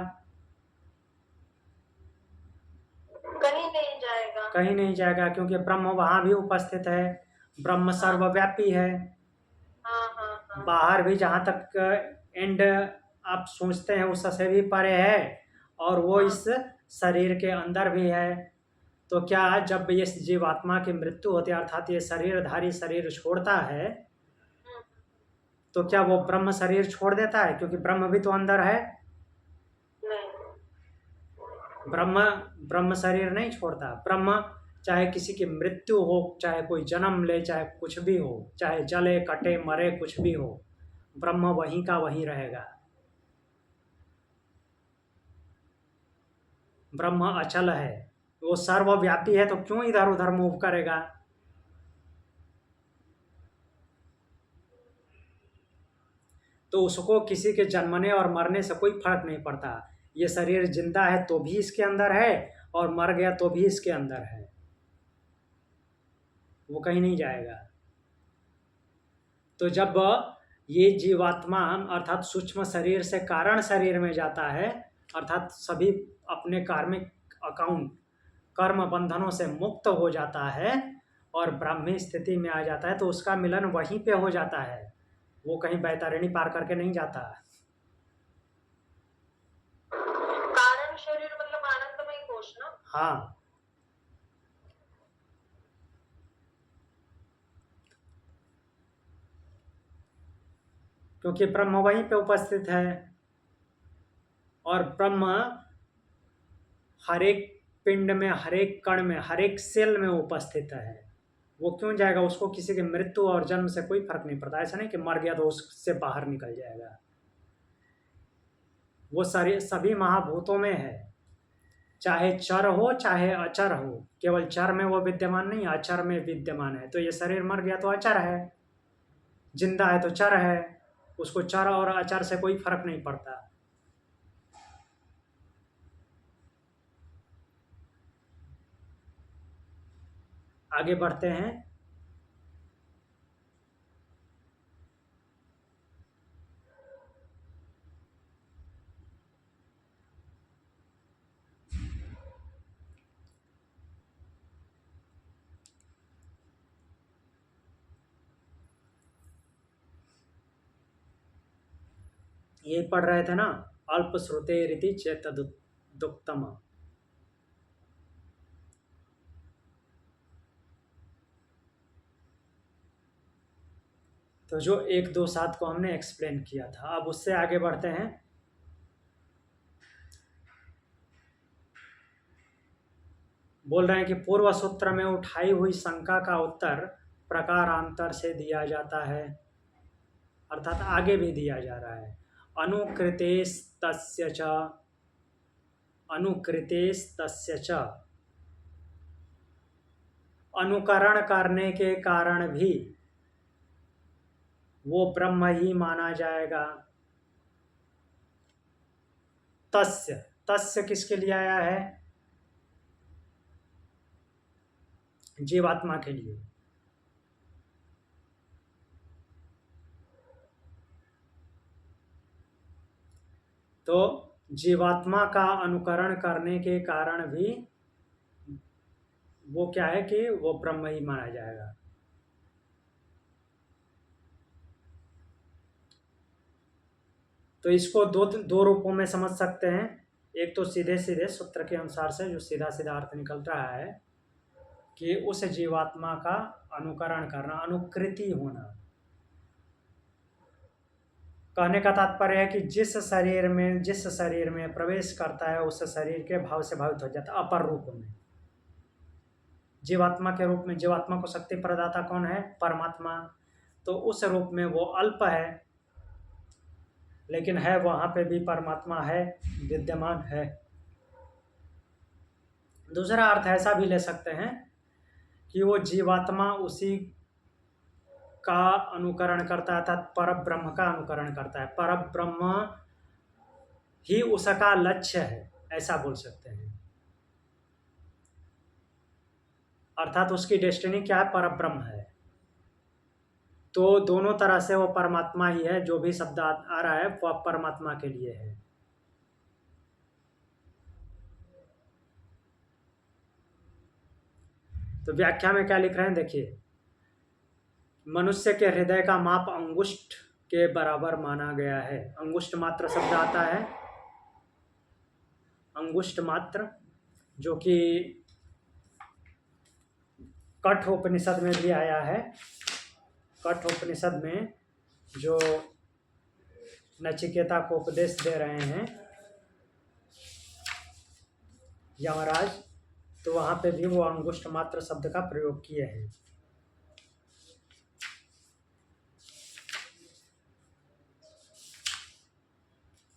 कहीं नहीं जाएगा। कहीं नहीं जाएगा, क्योंकि ब्रह्म वहाँ भी उपस्थित है। ब्रह्म सर्वव्यापी है। हाँ। बाहर भी जहाँ तक एंड आप सोचते हैं उससे भी परे है, और वो इस शरीर के अंदर भी है। तो क्या जब ये जीवात्मा की मृत्यु होती है अर्थात ये शरीरधारी शरीर छोड़ता है, तो क्या वो ब्रह्म शरीर छोड़ देता है? क्योंकि ब्रह्म भी तो अंदर है। ब्रह्म शरीर नहीं छोड़ता। ब्रह्म चाहे किसी की मृत्यु हो, चाहे कोई जन्म ले, चाहे कुछ भी हो, चाहे जले कटे मरे, कुछ भी हो, ब्रह्म वहीं का वहीं रहेगा। ब्रह्म अचल है, वो सर्वव्यापी है, तो क्यों इधर उधर मूव करेगा? तो उसको किसी के जन्मने और मरने से कोई फर्क नहीं पड़ता। ये शरीर जिंदा है तो भी इसके अंदर है, और मर गया तो भी इसके अंदर है, वो कहीं नहीं जाएगा। तो जब ये जीवात्मा अर्थात सूक्ष्म शरीर से कारण शरीर में जाता है, अर्थात सभी अपने कार्मिक अकाउंट कर्म बंधनों से मुक्त हो जाता है और ब्राह्मी स्थिति में आ जाता है, तो उसका मिलन वहीं पे हो जाता है, वो कहीं बैतरणी पार करके नहीं जाता। कारण शरीर मतलब आनंदमय कोश ना? हाँ, क्योंकि ब्रह्म वहीं पे उपस्थित है। और ब्रह्म हर एक पिंड में, हर एक कण में, हर एक सेल में उपस्थित है। वो क्यों जाएगा? उसको किसी की मृत्यु और जन्म से कोई फर्क नहीं पड़ता। ऐसा नहीं कि मर गया तो उससे बाहर निकल जाएगा। वो सारे सभी महाभूतों में है, चाहे चर हो चाहे अचर हो। केवल चर में वो विद्यमान नहीं, अचर में विद्यमान है। तो ये शरीर मर गया तो अचर है, जिंदा है तो चर है। उसको चर और अचर से कोई फर्क नहीं पड़ता। आगे बढ़ते हैं। ये पढ़ रहे थे ना, अल्प श्रुते रीति चेतदुक्तम। तो जो 1 2 7 को हमने एक्सप्लेन किया था, अब उससे आगे बढ़ते हैं। बोल रहे हैं कि पूर्व सूत्र में उठाई हुई शंका का उत्तर प्रकारांतर से दिया जाता है, अर्थात आगे भी दिया जा रहा है। अनुकृतेस्तस्य च, अनुकृतेस्तस्य च, अनुकरण करने के कारण भी वो ब्रह्म ही माना जाएगा। तस्य, तस्य किसके लिए आया है? जीवात्मा के लिए। तो जीवात्मा का अनुकरण करने के कारण भी वो क्या है कि वो ब्रह्म ही माना जाएगा। तो इसको दो रूपों में समझ सकते हैं। एक तो सीधे सीधे सूत्र के अनुसार से जो सीधा सीधा अर्थ निकल रहा है कि उस जीवात्मा का अनुकरण करना, अनुकृति होना। कहने का तात्पर्य है कि जिस शरीर में प्रवेश करता है उस शरीर के भाव से भावित हो जाता है, अपर रूप में, जीवात्मा के रूप में। जीवात्मा को शक्ति प्रदाता कौन है? परमात्मा। तो उस रूप में वो अल्प है, लेकिन है वहां पे भी परमात्मा है, विद्यमान है। दूसरा अर्थ ऐसा भी ले सकते हैं कि वो जीवात्मा उसी का अनुकरण करता है, अर्थात परब्रह्म का अनुकरण करता है। परब्रह्म ही उसका लक्ष्य है, ऐसा बोल सकते हैं। अर्थात उसकी डेस्टिनी क्या है? परब्रह्म है। तो दोनों तरह से वो परमात्मा ही है। जो भी शब्द आ रहा है वो परमात्मा के लिए है। तो व्याख्या में क्या लिख रहे हैं देखिए। मनुष्य के हृदय का माप अंगुष्ठ के बराबर माना गया है। अंगुष्ठ मात्र शब्द आता है, अंगुष्ठ मात्र, जो कि कठोपनिषद में भी आया है। कठोपनिषद में जो नचिकेता को उपदेश दे रहे हैं यमराज, तो वहां पे भी वो अंगुष्ठ मात्र शब्द का प्रयोग किए हैं।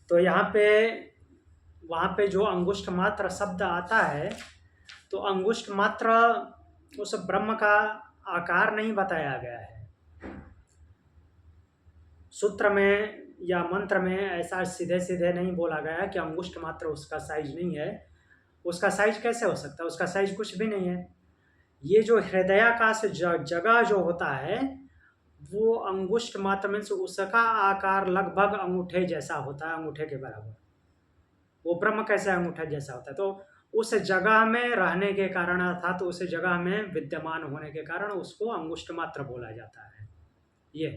तो वहां पे जो अंगुष्ठ मात्र शब्द आता है, तो अंगुष्ठ मात्र उस ब्रह्म का आकार नहीं बताया गया है। सूत्र में या मंत्र में ऐसा सीधे सीधे नहीं बोला गया कि अंगुष्ठ मात्र उसका साइज नहीं है। उसका साइज कैसे हो सकता है? उसका साइज कुछ भी नहीं है। ये जो हृदयाकाश जगह जो होता है, वो अंगुष्ठ मात्र में से उसका आकार लगभग अंगूठे जैसा होता है, अंगूठे के बराबर। वो ब्रह्म कैसे अंगूठे जैसा होता है? तो उस जगह में रहने के कारण, अर्थात उस जगह में विद्यमान होने के कारण उसको अंगुष्ठ मात्र बोला जाता है। ये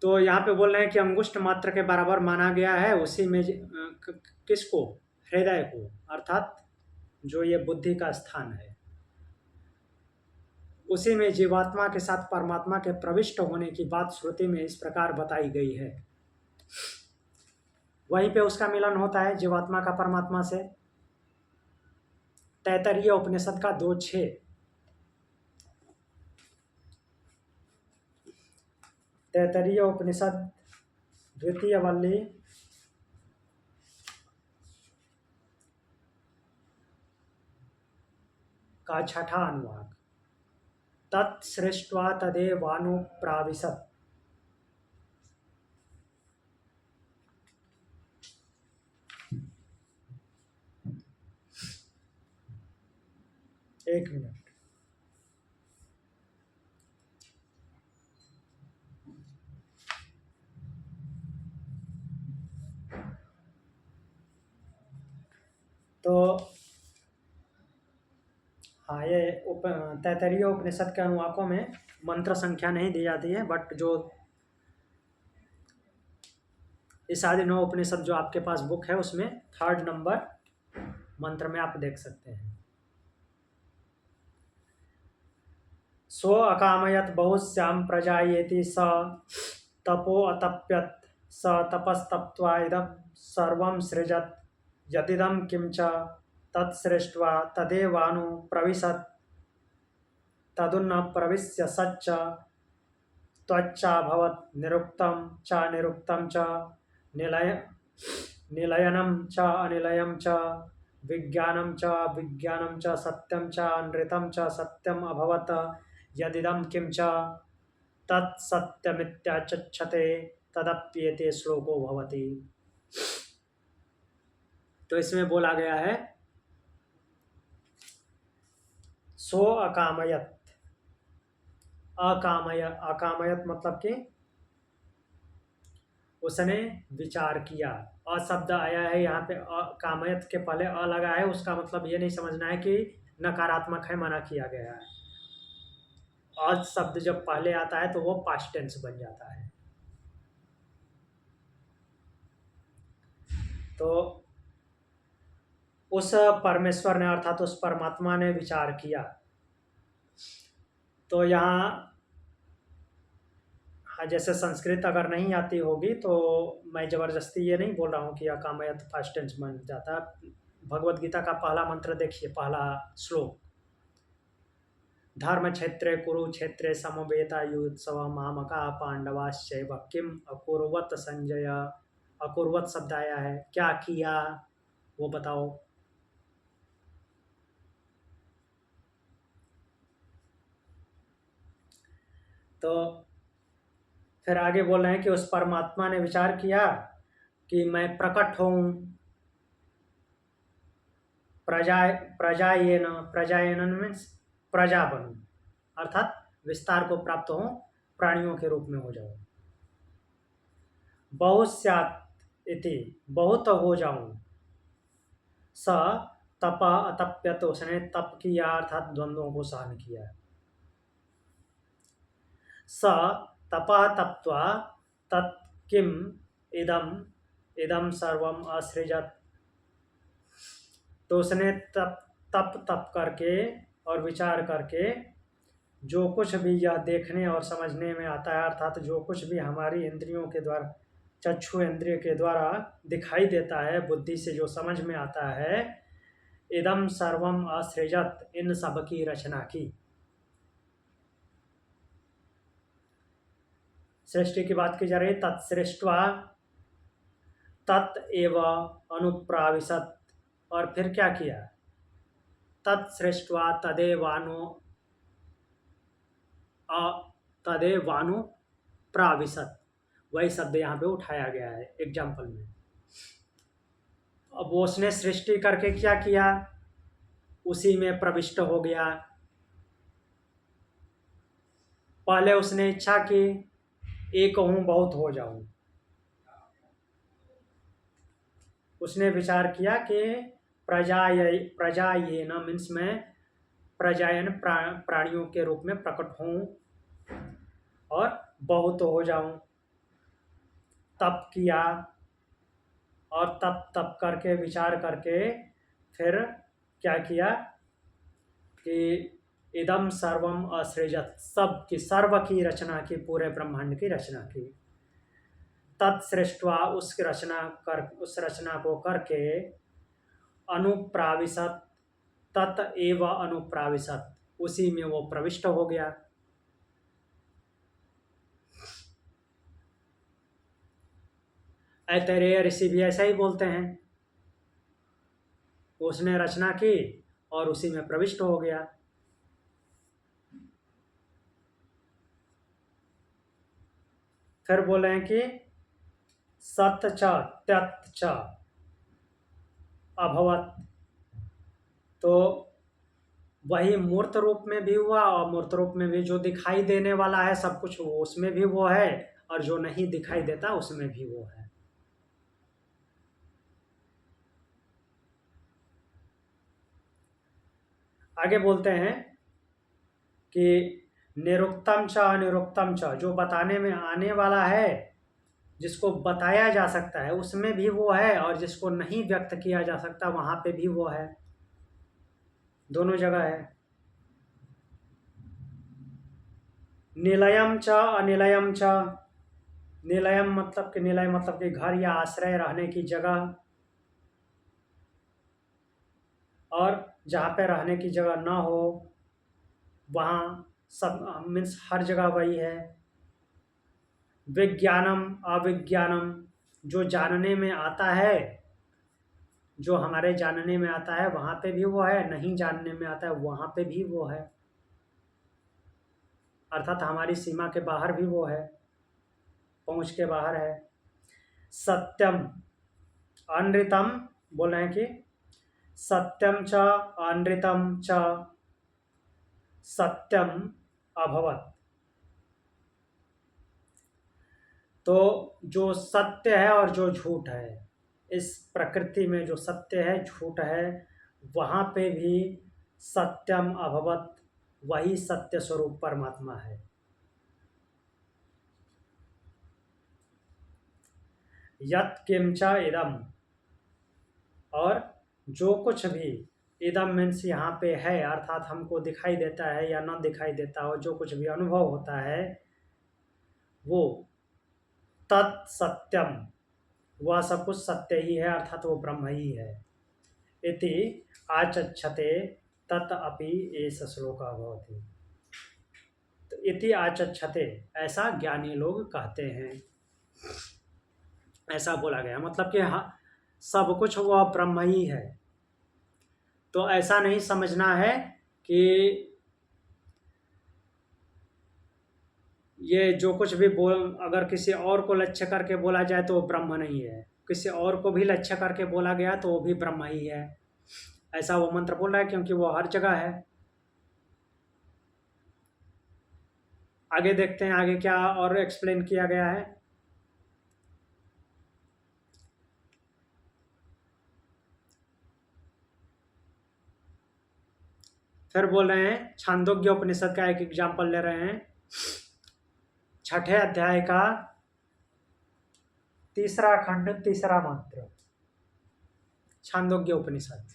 तो यहाँ पे बोल रहे हैं कि अंगुष्ठ मात्र के बराबर माना गया है। उसी में किसको? हृदय को, अर्थात जो ये बुद्धि का स्थान है, उसी में जीवात्मा के साथ परमात्मा के प्रविष्ट होने की बात श्रुति में इस प्रकार बताई गई है। वहीं पे उसका मिलन होता है जीवात्मा का परमात्मा से। तैतरीय उपनिषद का 2:6। तैतरीय उपनिषद द्वितीय वल्ली का 6ठा अनुवाक। तत्सृष्ट्वा तदेवानुप्राविशत्। एक मिनट। तो हाँ, ये तैतरीय उपनिषद के अनुवाकों में मंत्र संख्या नहीं दी जाती है, बट जो इस आदि 9 उपनिषद जो आपके पास बुक है उसमें 3rd नंबर मंत्र में आप देख सकते हैं। सो अकामयत बहुश्याम प्रजायेति स तपो अतप्यत स तपस्तप्त्वा इदं सर्वं सृजत यदिदं किंच तत्सृष्ट्वा तदेवानु प्रविशत् तदुन्न प्रविश्य सच्च त्वच्चाभवत् निरुक्तं च निलयनं च अनिलयं च विज्ञानं च सत्यं च अनृतं च सत्यम् अभवत् यदिदं किंच तत्सत्यमित्याचक्षते तदप्येते श्लोको भवति। तो इसमें बोला गया है सो अकामयत। अकामयत मतलब कि उसने विचार किया। अ शब्द आया है यहाँ पे, अकामयत के पहले अ लगा है, उसका मतलब ये नहीं समझना है कि नकारात्मक है, मना किया गया है। अ शब्द जब पहले आता है तो वो पास्ट टेंस बन जाता है। तो उस परमेश्वर ने अर्थात उस परमात्मा ने विचार किया। तो यहाँ जैसे संस्कृत अगर नहीं आती होगी तो मैं ज़बरदस्ती ये नहीं बोल रहा हूँ कि अकामयत फास्ट टेंस बन जाता। भगवत गीता का पहला मंत्र देखिए, पहला श्लोक। धर्म क्षेत्रे कुरुक्षेत्रे समवेतायुत्सव मामका पांडवाश्चैव किम अकुर्वत संजय। अकुर्वत शब्द आया है, क्या किया वो बताओ। तो फिर आगे बोल रहे हैं कि उस परमात्मा ने विचार किया कि मैं प्रकट हूँ, प्रजायन मीन्स प्रजा बनूं, अर्थात विस्तार को प्राप्त हो, प्राणियों के रूप में हो जाऊं। बहुस्यात् इति बहुत हो जाऊं। स तप अतप्यत उसने तप किया अर्थात द्वंद्वों को सहन किया। स तप तप्त्वा तत् किम इदम सर्वम असृजत। तो उसने तप करके और विचार करके जो कुछ भी यह देखने और समझने में आता है, अर्थात जो कुछ भी हमारी इंद्रियों के द्वारा, चक्षु इंद्रिय के द्वारा दिखाई देता है, बुद्धि से जो समझ में आता है, इदम सर्वम असृजत, इन सब की रचना की। सृष्टि की बात की जा रही। तत्सृष्ट्वा तत् एव अनुप्राविशत, और फिर क्या किया, तत्सृष्ट्वा तदेवानु प्राविशत, वही शब्द यहाँ पे उठाया गया है एग्जाम्पल में। अब उसने सृष्टि करके क्या किया, उसी में प्रविष्ट हो गया। पहले उसने इच्छा की एक हूं बहुत हो जाऊं। उसने विचार किया कि प्रजायेन मीन्स मैं प्रजायन प्राणियों के रूप में प्रकट हूं और बहुत हो जाऊं। तप किया और तप करके विचार करके फिर क्या किया कि इदम सर्वम असृजत, सब की सर्व की रचना की, पूरे ब्रह्मांड की रचना की। तत्सृष्ट्वा, उस रचना को करके, अनुप्राविशत, तत एव अनुप्राविशत, उसी में वो प्रविष्ट हो गया। ऐतरेय ऋषि भी ऐसा ही बोलते हैं, उसने रचना की और उसी में प्रविष्ट हो गया। फिर बोल रहे हैं कि सत च त्यत च अभवत, तो वही मूर्त रूप में भी हुआ और मूर्त रूप में भी जो दिखाई देने वाला है सब कुछ, वो उसमें भी वो है, और जो नहीं दिखाई देता उसमें भी वो है। आगे बोलते हैं कि निरुक्तम च अनिरुक्तम च, जो बताने में आने वाला है, जिसको बताया जा सकता है उसमें भी वो है, और जिसको नहीं व्यक्त किया जा सकता वहां पे भी वो है, दोनों जगह है। निलयम च अनिलयम च, निलयम मतलब कि, निलय मतलब कि घर या आश्रय, रहने की जगह, और जहाँ पे रहने की जगह ना हो वहाँ सब मीन्स हर जगह वही है। विज्ञानम अविज्ञानम, जो जानने में आता है, जो हमारे जानने में आता है वहाँ पे भी वो है, नहीं जानने में आता है वहाँ पे भी वो है, अर्थात हमारी सीमा के बाहर भी वो है, पहुँच के बाहर है। सत्यम अनृतम, बोल रहे हैं कि सत्यम च अनृतम च सत्यम अभवत, तो जो सत्य है और जो झूठ है, इस प्रकृति में जो सत्य है झूठ है, वहाँ पे भी सत्यम अभवत, वही सत्य स्वरूप परमात्मा है। यत् किंच इदम, और जो कुछ भी, इदम मीन्स यहाँ पे है, अर्थात हमको दिखाई देता है या न दिखाई देता हो, जो कुछ भी अनुभव होता है वो तत्सत्यम, वह सब कुछ सत्य ही है, अर्थात वो ब्रह्म ही है। इति आचक्षते तत् अपि एष श्लोक भवति। तो इति आचक्षते, ऐसा ज्ञानी लोग कहते हैं, ऐसा बोला गया, मतलब कि हाँ, सब कुछ वह ब्रह्म ही है। तो ऐसा नहीं समझना है कि ये जो कुछ भी बोल, अगर किसी और को लक्ष्य करके बोला जाए तो वो ब्रह्म नहीं है, किसी और को भी लक्ष्य करके बोला गया तो वो भी ब्रह्म ही है, ऐसा वो मंत्र बोल रहा है, क्योंकि वो हर जगह है। आगे देखते हैं आगे क्या और एक्सप्लेन किया गया है। फिर बोल रहे हैं, छांदोग्य उपनिषद का एक एग्जाम्पल ले रहे हैं, 6ठे अध्याय का 3रा खंड 3रा मंत्र, छांदोग्य उपनिषद।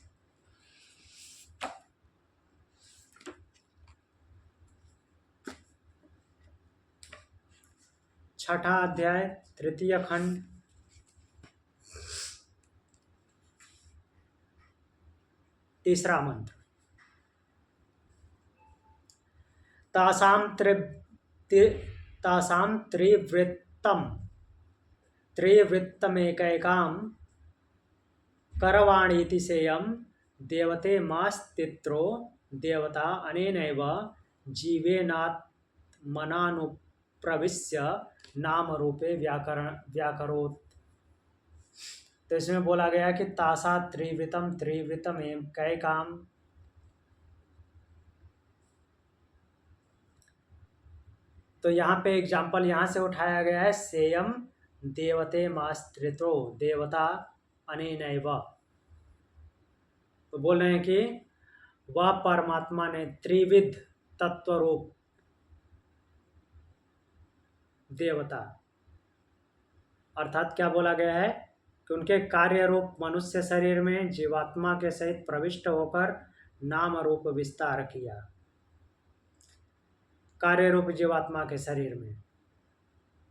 छठा अध्याय 3य खंड 3रा मंत्र। तासाम त्रिवृत्तमेकैकां करवाणीति सेयं देवते मास्तित्रो देवता अनेनैव जीवेनात्मनानुप्रविश्य नाम रूपे व्याकरोत्। तो इसमें बोला गया कि तासा त्रिवृतम एकैकाम, तो यहाँ पे एग्जाम्पल यहाँ से उठाया गया है, सेयम देवते मास्त्रित्रो देवता अनेनैव। तो बोल रहे हैं कि वह परमात्मा ने त्रिविध तत्वरूप देवता, अर्थात क्या बोला गया है कि उनके कार्य रूप मनुष्य शरीर में जीवात्मा के सहित प्रविष्ट होकर नाम रूप विस्तार किया। कार्य रूप जीवात्मा के शरीर में,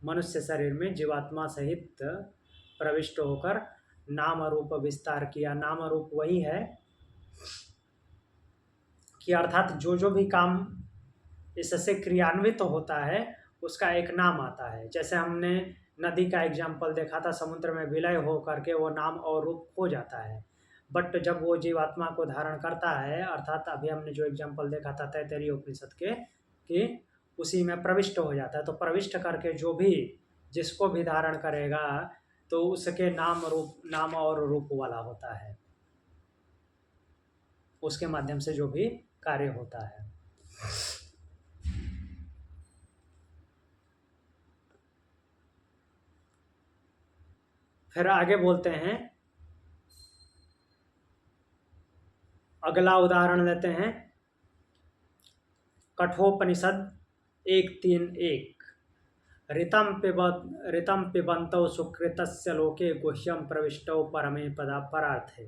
मनुष्य शरीर में जीवात्मा सहित प्रविष्ट होकर नाम रूप विस्तार किया। नाम रूप वही है कि अर्थात जो जो भी काम इससे क्रियान्वित तो होता है उसका एक नाम आता है। जैसे हमने नदी का एग्जाम्पल देखा था, समुद्र में विलय हो करके वो नाम और रूप हो जाता है, बट जब वो जीवात्मा को धारण करता है, अर्थात अभी हमने जो एग्जाम्पल देखा था तैत्तरीय उपनिषद के, कि उसी में प्रविष्ट हो जाता है। तो प्रविष्ट करके जो भी जिसको भी धारण करेगा तो उसके नाम और रूप वाला होता है, उसके माध्यम से जो भी कार्य होता है। फिर आगे बोलते हैं, अगला उदाहरण लेते हैं कठोपनिषद 1:3:1। ऋतं पिबन्तौ सुकृतस्य लोके गुह्यं प्रविष्टौ परमे परार्थे।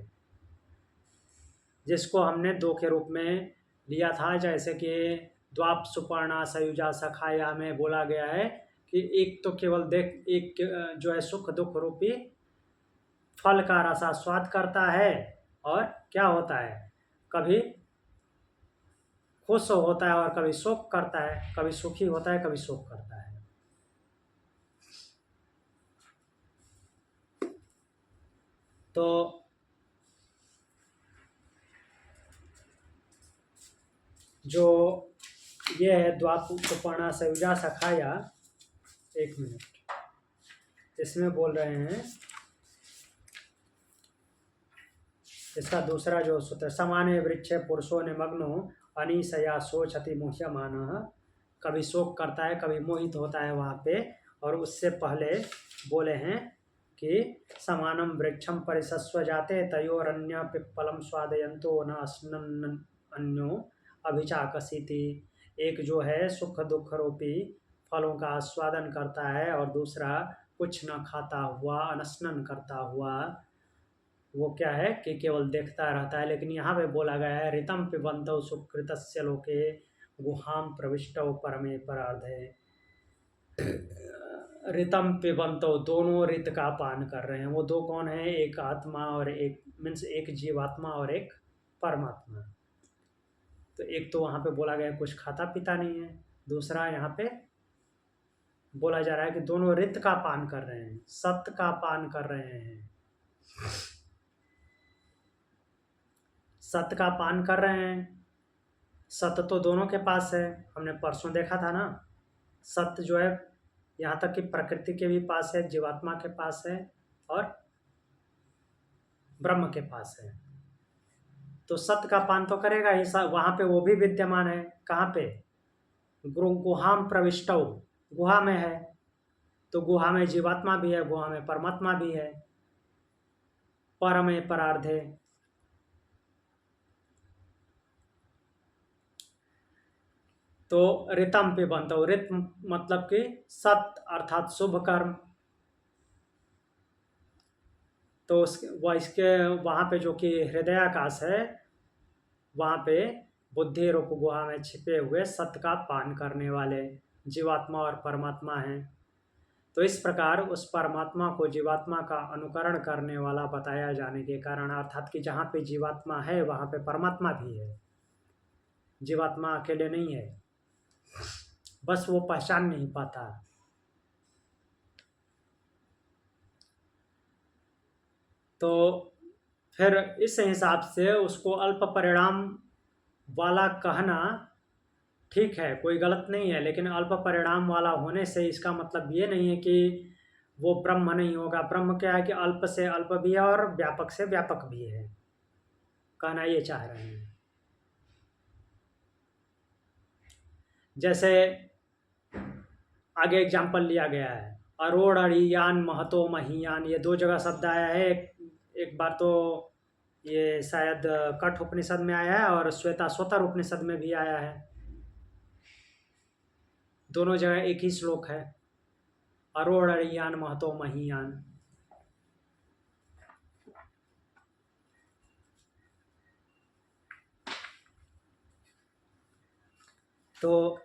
जिसको हमने 2 के रूप में लिया था, जैसे कि द्वाप सुपर्णा सयुजा सखाया में बोला गया है कि एक तो केवल एक जो है सुख दुख रूपी फल का रसास्वाद करता है, और क्या होता है, कभी खुश होता है और कभी शोक करता है, कभी सुखी होता है कभी शोक करता है। तो जो ये है द्वाप सुपर्णा सयुजा सखाया, 1 मिनट, इसमें बोल रहे हैं, इसका दूसरा जो सूत्र, समाने वृक्षे पुरुषो निमग्नो अनीशया शोचति मुह्यमानः। कभी शोक करता है कभी मोहित होता है वहाँ पे। और उससे पहले बोले हैं कि समानम वृक्षम परिसस्व जाते तयोरन्य पिप्पलम स्वादयंतो न अस्नन् अन्यो अभिचाकसीति। एक जो है सुख दुख रूपी फलों का आस्वादन करता है और दूसरा कुछ न खाता हुआ अनशनन करता हुआ वो क्या है कि केवल देखता रहता है। लेकिन यहाँ पे बोला गया है ऋतं पिबन्तौ सुकृतस्य लोके गुहाम प्रविष्टौ परमे परार्धे। ऋतं पिबन्तौ, दोनों ऋत का पान कर रहे हैं। वो दो कौन है, एक आत्मा और एक मीन्स एक जीवात्मा और एक परमात्मा। तो एक तो वहाँ पे बोला गया कुछ खाता पीता नहीं है, दूसरा यहाँ पे बोला जा रहा है कि दोनों ऋत का पान कर रहे हैं, सत्य का पान कर रहे हैं, सत्य का पान कर रहे हैं। सत्य तो दोनों के पास है, हमने परसों देखा था ना। सत्य जो है यहाँ तक कि प्रकृति के भी पास है, जीवात्मा के पास है और ब्रह्म के पास है। तो सत्य का पान तो करेगा ही, वहाँ पे वो भी विद्यमान है। कहाँ पे, गुहाम प्रविष्टौ, गुहा में है। तो गुहा में जीवात्मा भी है, गुहा में परमात्मा भी है। परमे परार्धे, तो ऋतं पिबन्तौ, ऋत मतलब कि सत्य अर्थात शुभ कर्म। तो इसके वहाँ पे जो कि हृदयाकाश है, वहाँ पे बुद्धि रूप गुहा में छिपे हुए सत्य का पान करने वाले जीवात्मा और परमात्मा हैं। तो इस प्रकार उस परमात्मा को जीवात्मा का अनुकरण करने वाला बताया जाने के कारण, अर्थात कि जहाँ पे जीवात्मा है वहाँ पे परमात्मा भी है, जीवात्मा अकेले नहीं है, बस वो पहचान नहीं पाता। तो फिर इस हिसाब से उसको अल्प परिणाम वाला कहना ठीक है, कोई गलत नहीं है। लेकिन अल्प परिणाम वाला होने से इसका मतलब ये नहीं है कि वो ब्रह्म नहीं होगा। ब्रह्म क्या है कि अल्प से अल्प भी है और व्यापक से व्यापक भी है, कहना ये चाह रहे हैं। जैसे आगे एग्जाम्पल लिया गया है, अरोड़ अड़ियान महतो महीयान, ये 2 जगह शब्द आया है। एक बार तो ये शायद कठ उपनिषद में आया है और श्वेता स्वतर उपनिषद में भी आया है। दोनों जगह एक ही श्लोक है, अरोड़ अड़ियान महतो महीयान। तो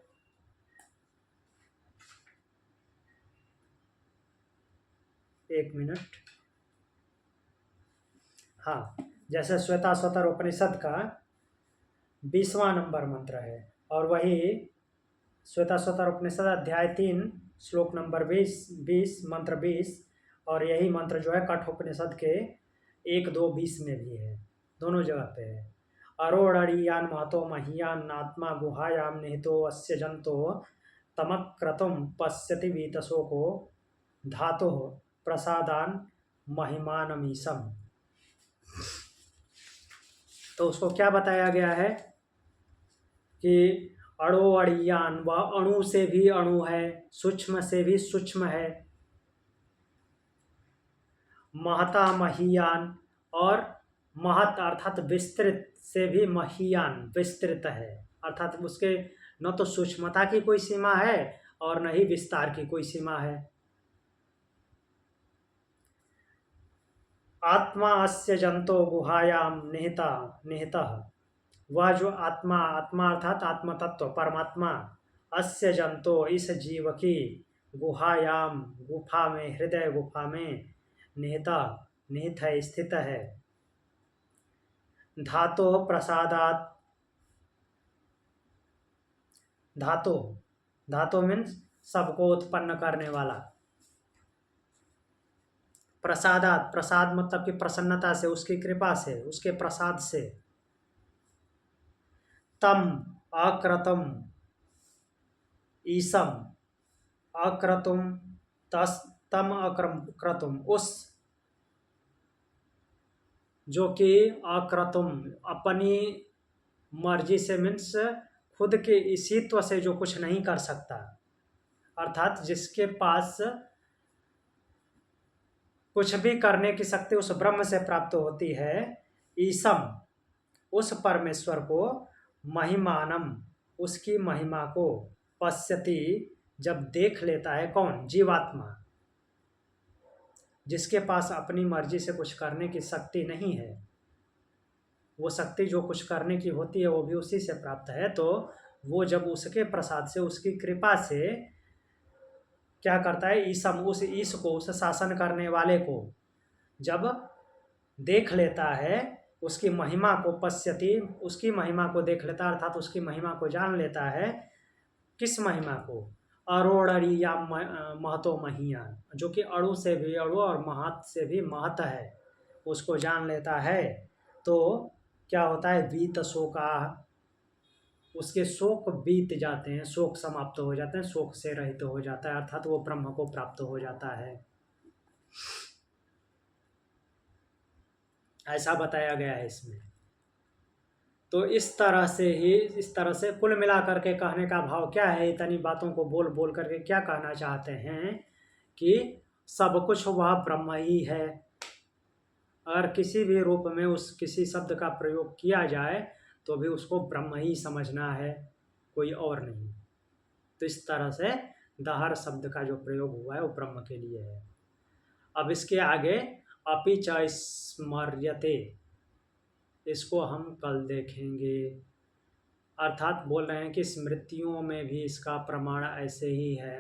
एक मिनट। हाँ, जैसे श्वेताश्वतर उपनिषद का 20वां नंबर मंत्र है, और वही श्वेताश्वतर उपनिषद अध्याय 3 श्लोक नंबर 20 मंत्र 20, और यही मंत्र जो है कठोपनिषद के 1-2-20 में भी है, दोनों जगह पे है। अरोड़ीयान महतो महीयान आत्मा गुहायाम निहितो अस्य जंतो तमक्रतुम पश्यति वीतशोको धातो प्रसादान महिमानमीशम। तो उसको क्या बताया गया है कि अणो अड़ियान, वह अणु से भी अणु है, सूक्ष्म से भी सूक्ष्म है, महता महीयान, और महत अर्थात विस्तृत से भी महीयान विस्तृत है, अर्थात उसके न तो सूक्ष्मता की कोई सीमा है और न ही विस्तार की कोई सीमा है। आत्मा अस्य जंतो गुहायाम निहितः, वह जो आत्मा, आत्मा अर्थात आत्म तत्व परमात्मा, अस्य जंतो इस जीव की, गुहायाम गुफा में, हृदय गुफा में, निहित है, स्थित है, धातो प्रसादात, धातो मीन्स सबको उत्पन्न करने वाला, प्रसादात, प्रसाद मतलब कि प्रसन्नता से, उसकी कृपा से, उसके प्रसाद से, तम अक्रतम ईसम, अक्रतुम तम अक्रतुम, उस जो कि अक्रतुम अपनी मर्जी से, मीन्स खुद के इसीत्व से जो कुछ नहीं कर सकता, अर्थात जिसके पास कुछ भी करने की शक्ति उस ब्रह्म से प्राप्त होती है, ईसम, उस परमेश्वर को, महिमानम, उसकी महिमा को, पश्यति, जब देख लेता है, कौन? जीवात्मा, जिसके पास अपनी मर्जी से कुछ करने की शक्ति नहीं है, वो शक्ति जो कुछ करने की होती है वो भी उसी से प्राप्त है, तो वो जब उसके प्रसाद से, उसकी कृपा से क्या करता है, ईसम, उस ईश को, उस शासन करने वाले को जब देख लेता है, उसकी महिमा को, पश्यति, उसकी महिमा को देख लेता है, अर्थात उसकी महिमा को जान लेता है। किस महिमा को? अरोड़िया महतो महीयान, जो कि अणु से भी अणु और महत से भी महत है, उसको जान लेता है, तो क्या होता है, वीत शोका, उसके शोक बीत जाते हैं, शोक समाप्त हो जाते हैं, शोक से रहित हो जाता है, अर्थात वो ब्रह्म को प्राप्त हो जाता है। ऐसा बताया गया है इसमें। तो इस तरह से कुल मिला करके कहने का भाव क्या है, इतनी बातों को बोल बोल करके क्या कहना चाहते हैं कि सब कुछ वह ब्रह्म ही है, और किसी भी रूप में उस किसी शब्द का प्रयोग किया जाए तो भी उसको ब्रह्म ही समझना है, कोई और नहीं। तो इस तरह से दहर शब्द का जो प्रयोग हुआ है वो ब्रह्म के लिए है। अब इसके आगे अपि च स्मर्यते, इसको हम कल देखेंगे, अर्थात बोल रहे हैं कि स्मृतियों में भी इसका प्रमाण ऐसे ही है,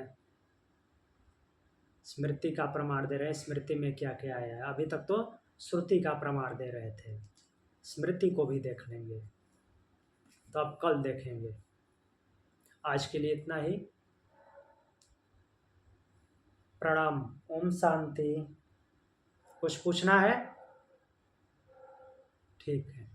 स्मृति का प्रमाण दे रहे हैं। स्मृति में क्या क्या आया है, अभी तक तो श्रुति का प्रमाण दे रहे थे, स्मृति को भी देख लेंगे, तो अब कल देखेंगे। आज के लिए इतना ही, प्रणाम, ओम शांति। कुछ पूछना है? ठीक है।